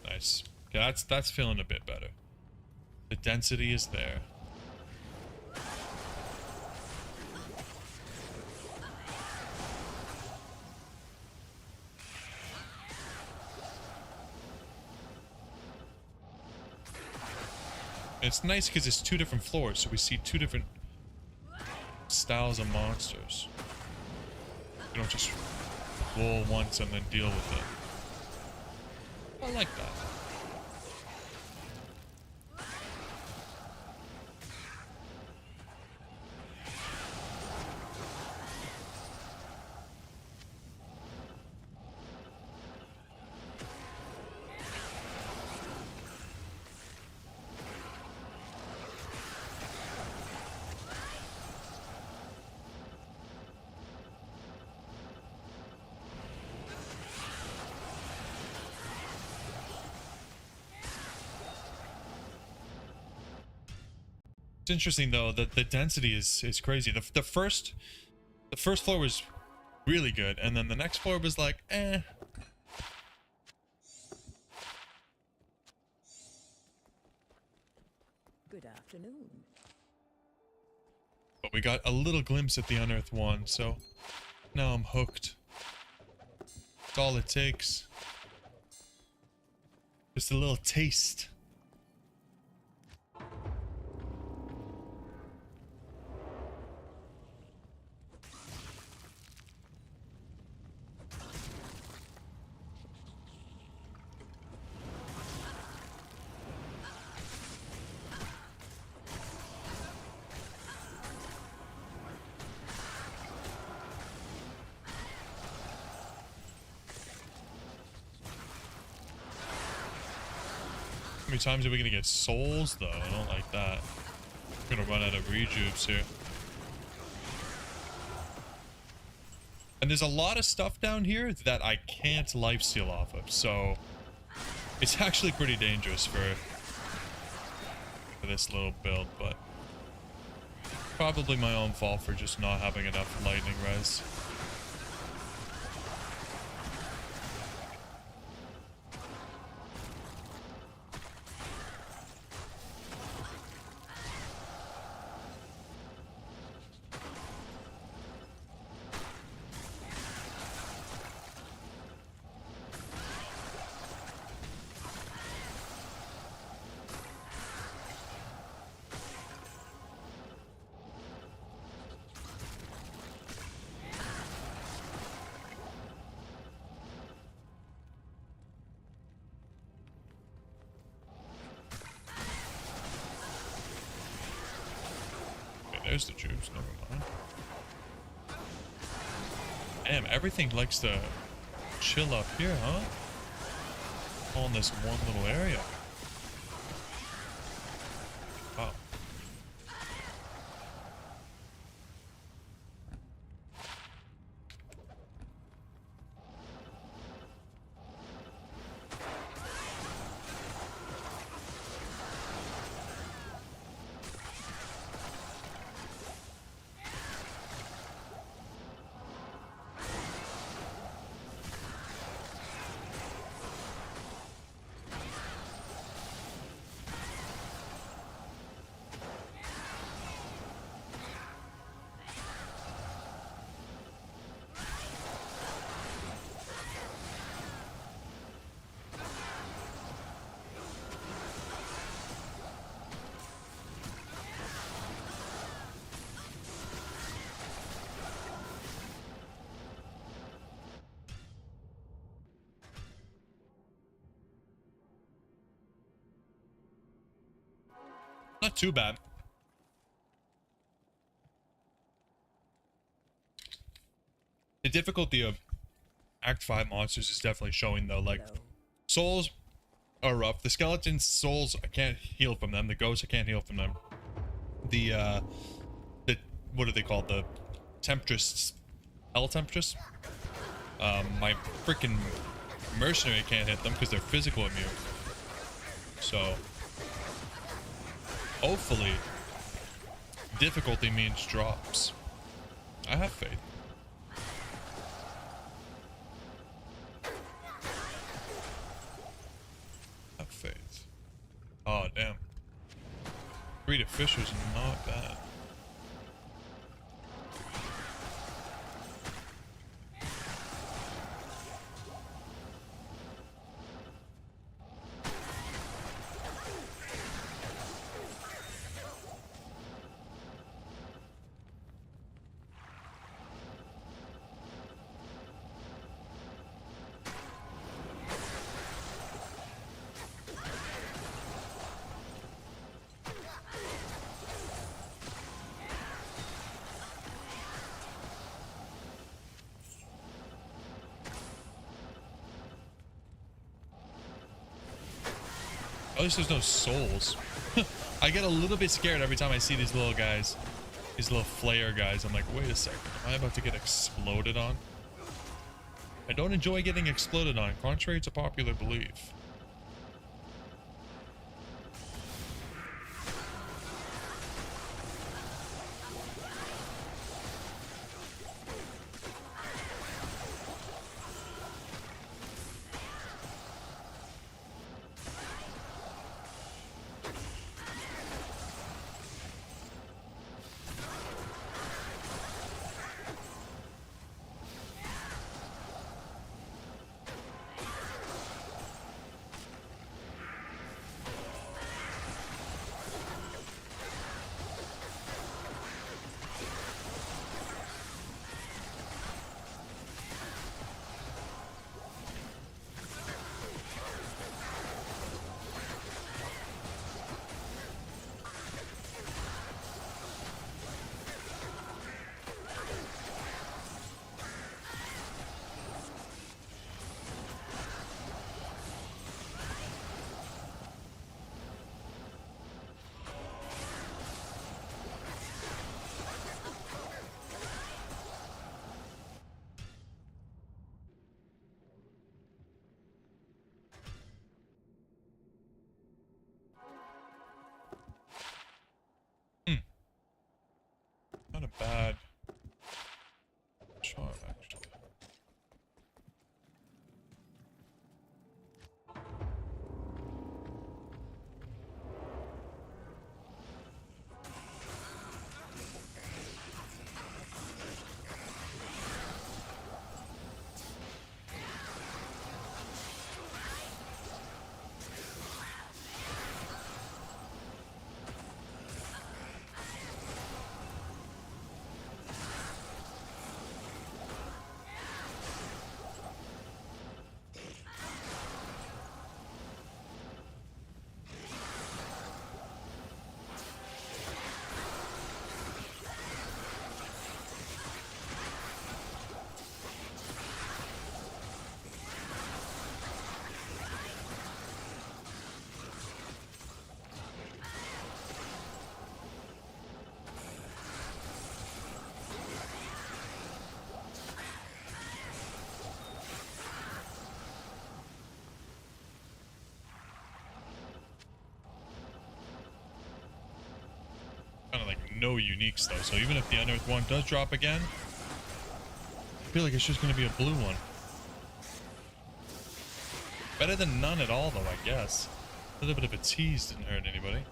Nice. Okay, that's feeling a bit better. The density is there. It's nice because it's 2 different floors, so we see 2 different styles of monsters. You don't just roll once and then deal with it. I like that. It's interesting though that the density is crazy. The first floor was really good, and then the next floor was like, eh. Good afternoon. But we got a little glimpse at the unearthed one, so now I'm hooked. That's all it takes. Just a little taste. How many times are we gonna get souls though? I don't like that. We're gonna run out of rejubes here. And there's a lot of stuff down here that I can't lifesteal off of, so it's actually pretty dangerous for this little build, but probably my own fault for just not having enough lightning res. There's the juice, never mind. Damn, everything likes to chill up here, huh? All in this one little area. Wow. Not too bad. The difficulty of Act 5 monsters is definitely showing though. Like, Hello. souls are rough. The skeleton souls, I can't heal from them. The ghosts, I can't heal from them. The what are they called? The temptress, hell temptress. My freaking mercenary can't hit them because they're physical immune. So, hopefully, difficulty means drops. I have faith. Have faith. Oh damn. 3 to Fisher's not bad. At least there's no souls. I get a little bit scared every time I see these little guys. These little flare guys. I'm like, wait a second. Am I about to get exploded on? I don't enjoy getting exploded on, contrary to popular belief. Not a bad charm, actually. Kind of like no uniques though, so even if the unearthed one does drop again, I feel like it's just going to be a blue one. Better than none at all though, I guess. A little bit of a tease didn't hurt anybody.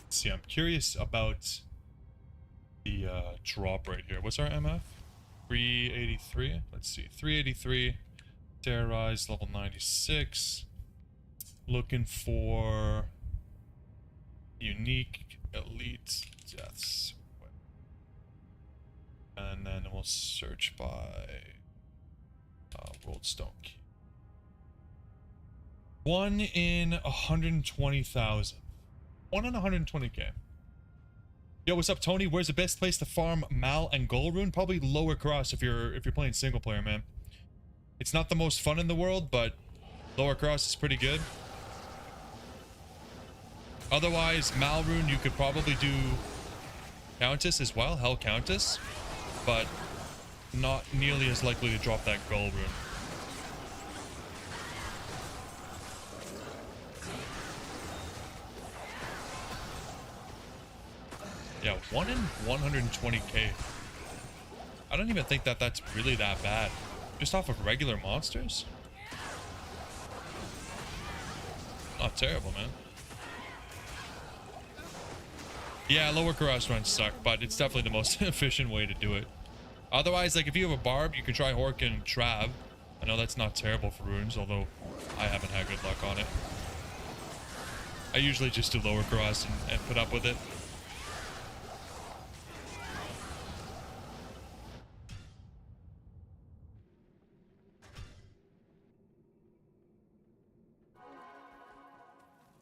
Let's see, I'm curious about the drop right here. What's our MF? 383. Let's see, 383. Terrorize level 96. Looking for unique elite deaths. And then we'll search by Worldstone key. 1 in 120,000. 1 in 120k. Yo, what's up, Tony? Where's the best place to farm Mal and Gold Rune? Probably Lower Cross if you're playing single player, man. It's not the most fun in the world, but Lower Cross is pretty good. Otherwise, Mal Rune you could probably do Countess as well, Hell Countess, but not nearly as likely to drop that Gold Rune. Yeah, 1 in 120k. I don't even think that that's really that bad. Just off of regular monsters? Not terrible, man. Yeah, lower cross runs suck, but it's definitely the most efficient way to do it. Otherwise, like if you have a barb, you can try Hork and Trav. I know that's not terrible for runes, although I haven't had good luck on it. I usually just do lower cross and put up with it.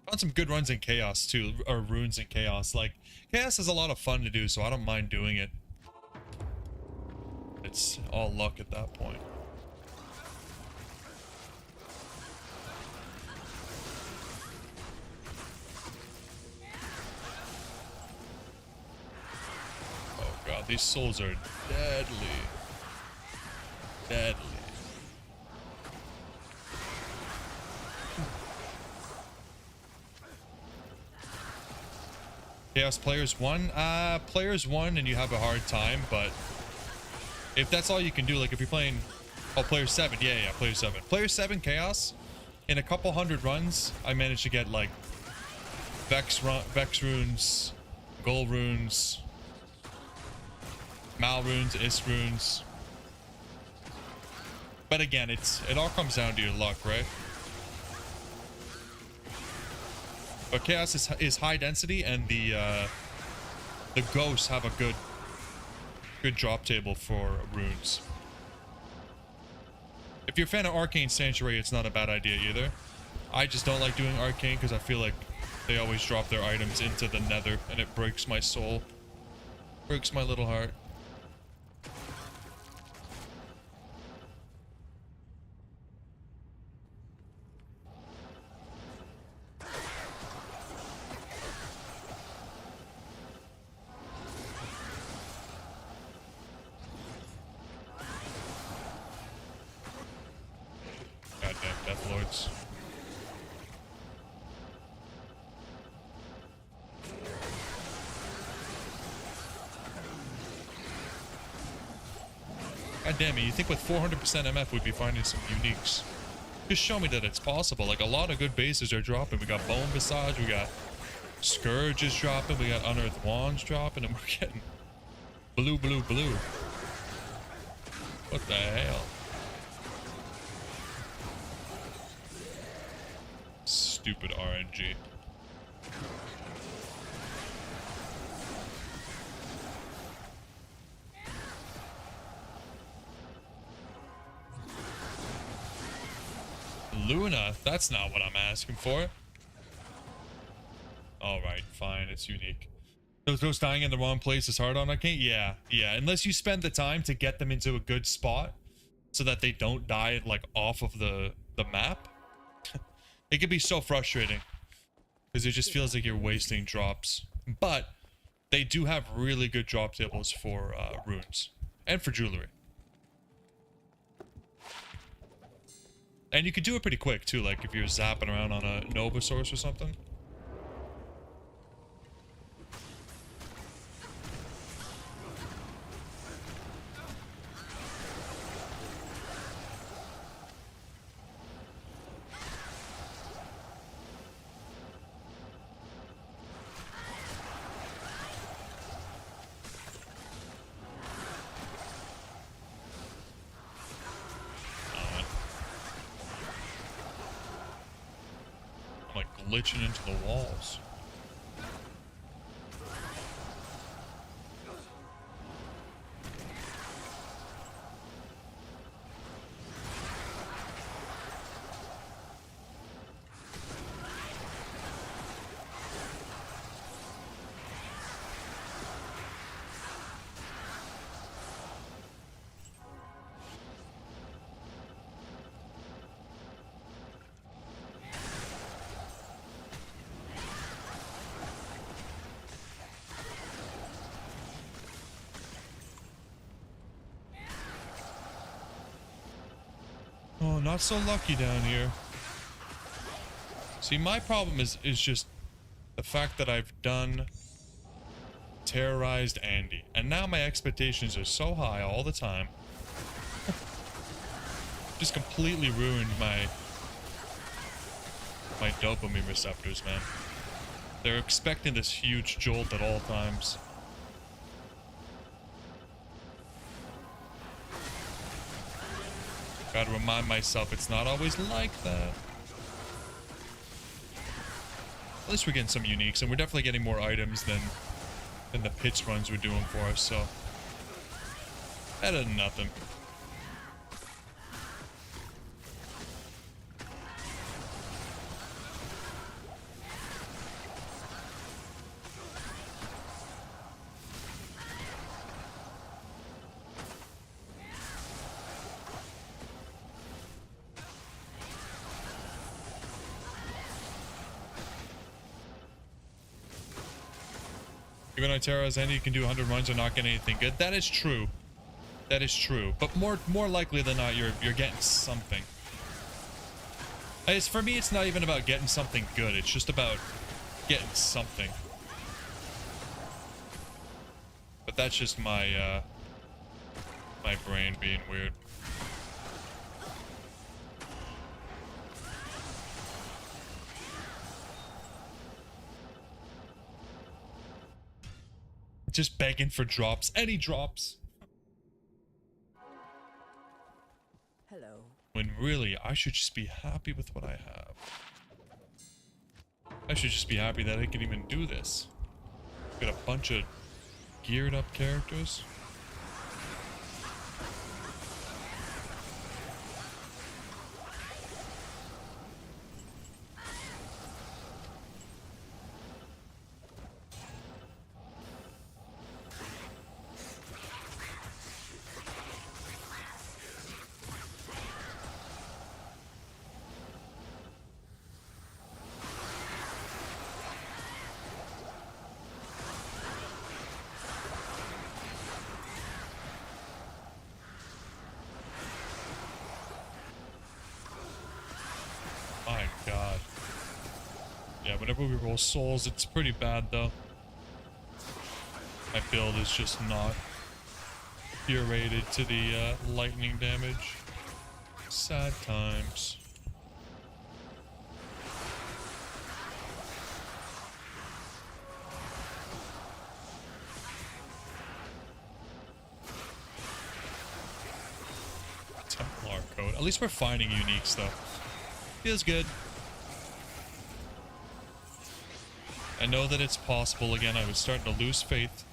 Found some good runs in Chaos too, or runes in Chaos. Like, Chaos is a lot of fun to do, so I don't mind doing it. It's all luck at that point. Oh god, these souls are deadly. Deadly. Chaos players 1? Players 1 and you have a hard time, but if that's all you can do, like if you're playing... Oh, player 7. Yeah, player 7. Player 7 Chaos, in a couple hundred runs, I managed to get like Vex runes, Gold runes, Mal runes, Is runes. But again, it all comes down to your luck, right? But Chaos is high density, and the ghosts have a good drop table for runes. If you're a fan of Arcane Sanctuary, it's not a bad idea either. I just don't like doing Arcane because I feel like they always drop their items into the nether, and it breaks my soul. Breaks my little heart. Goddamn Death Lords. God damn it, you think with 400% MF we'd be finding some uniques. Just show me that it's possible. Like, a lot of good bases are dropping. We got Bone Visage, we got Scourges dropping, we got Unearthed Wands dropping, and we're getting blue. What the hell? Stupid RNG. Luna? That's not what I'm asking for. Alright, fine, it's unique. Those dying in the wrong place is hard on Arcane? Yeah. Unless you spend the time to get them into a good spot so that they don't die like off of the map. It can be so frustrating because it just feels like you're wasting drops. But they do have really good drop tables for runes and for jewelry. And you could do it pretty quick too, like if you're zapping around on a Nova source or something. Glitching into the walls. not so lucky down here. See, my problem is just the fact that I've done terrorized Andy, and now my expectations are so high all the time. Just completely ruined my dopamine receptors, man. They're expecting this huge jolt at all times. Gotta remind myself it's not always like that. At least we're getting some uniques, and we're definitely getting more items than the pitch runs were doing for us, so better than nothing. Even on Terra's End, you can do 100 runs and not get anything good. That is true. That is true. But more likely than not, you're getting something. For me, it's not even about getting something good. It's just about getting something. But that's just my my brain being weird. Just begging for drops. Any drops. Hello. When really, I should just be happy with what I have. I should just be happy that I can even do this. Got a bunch of geared up characters. My god. Yeah, whenever we roll souls, it's pretty bad though. My build is just not curated to the lightning damage. Sad times. Templar code. At least we're finding uniques though. Feels good. I know that it's possible again. I was starting to lose faith.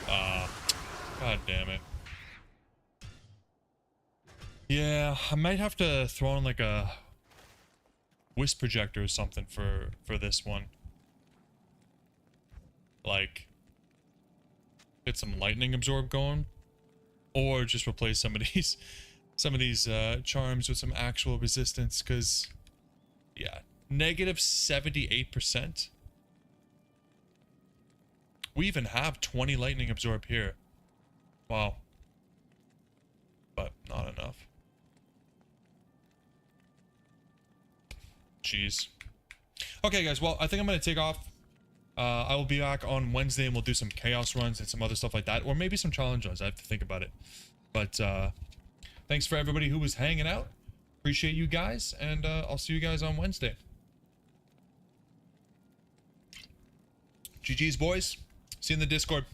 God damn it. Yeah, I might have to throw in like a wisp projector or something for this one. Like, get some lightning absorb going, or just replace some of these charms with some actual resistance, because yeah, negative 78%. We even have 20 lightning absorb here. Wow. But not enough. Jeez. Okay guys, well I think I'm gonna take off. I will be back on Wednesday and we'll do some chaos runs and some other stuff like that, or maybe some challenge runs. I have to think about it. But thanks for everybody who was hanging out. Appreciate you guys, and I'll see you guys on Wednesday. GG's, boys. See you in the Discord.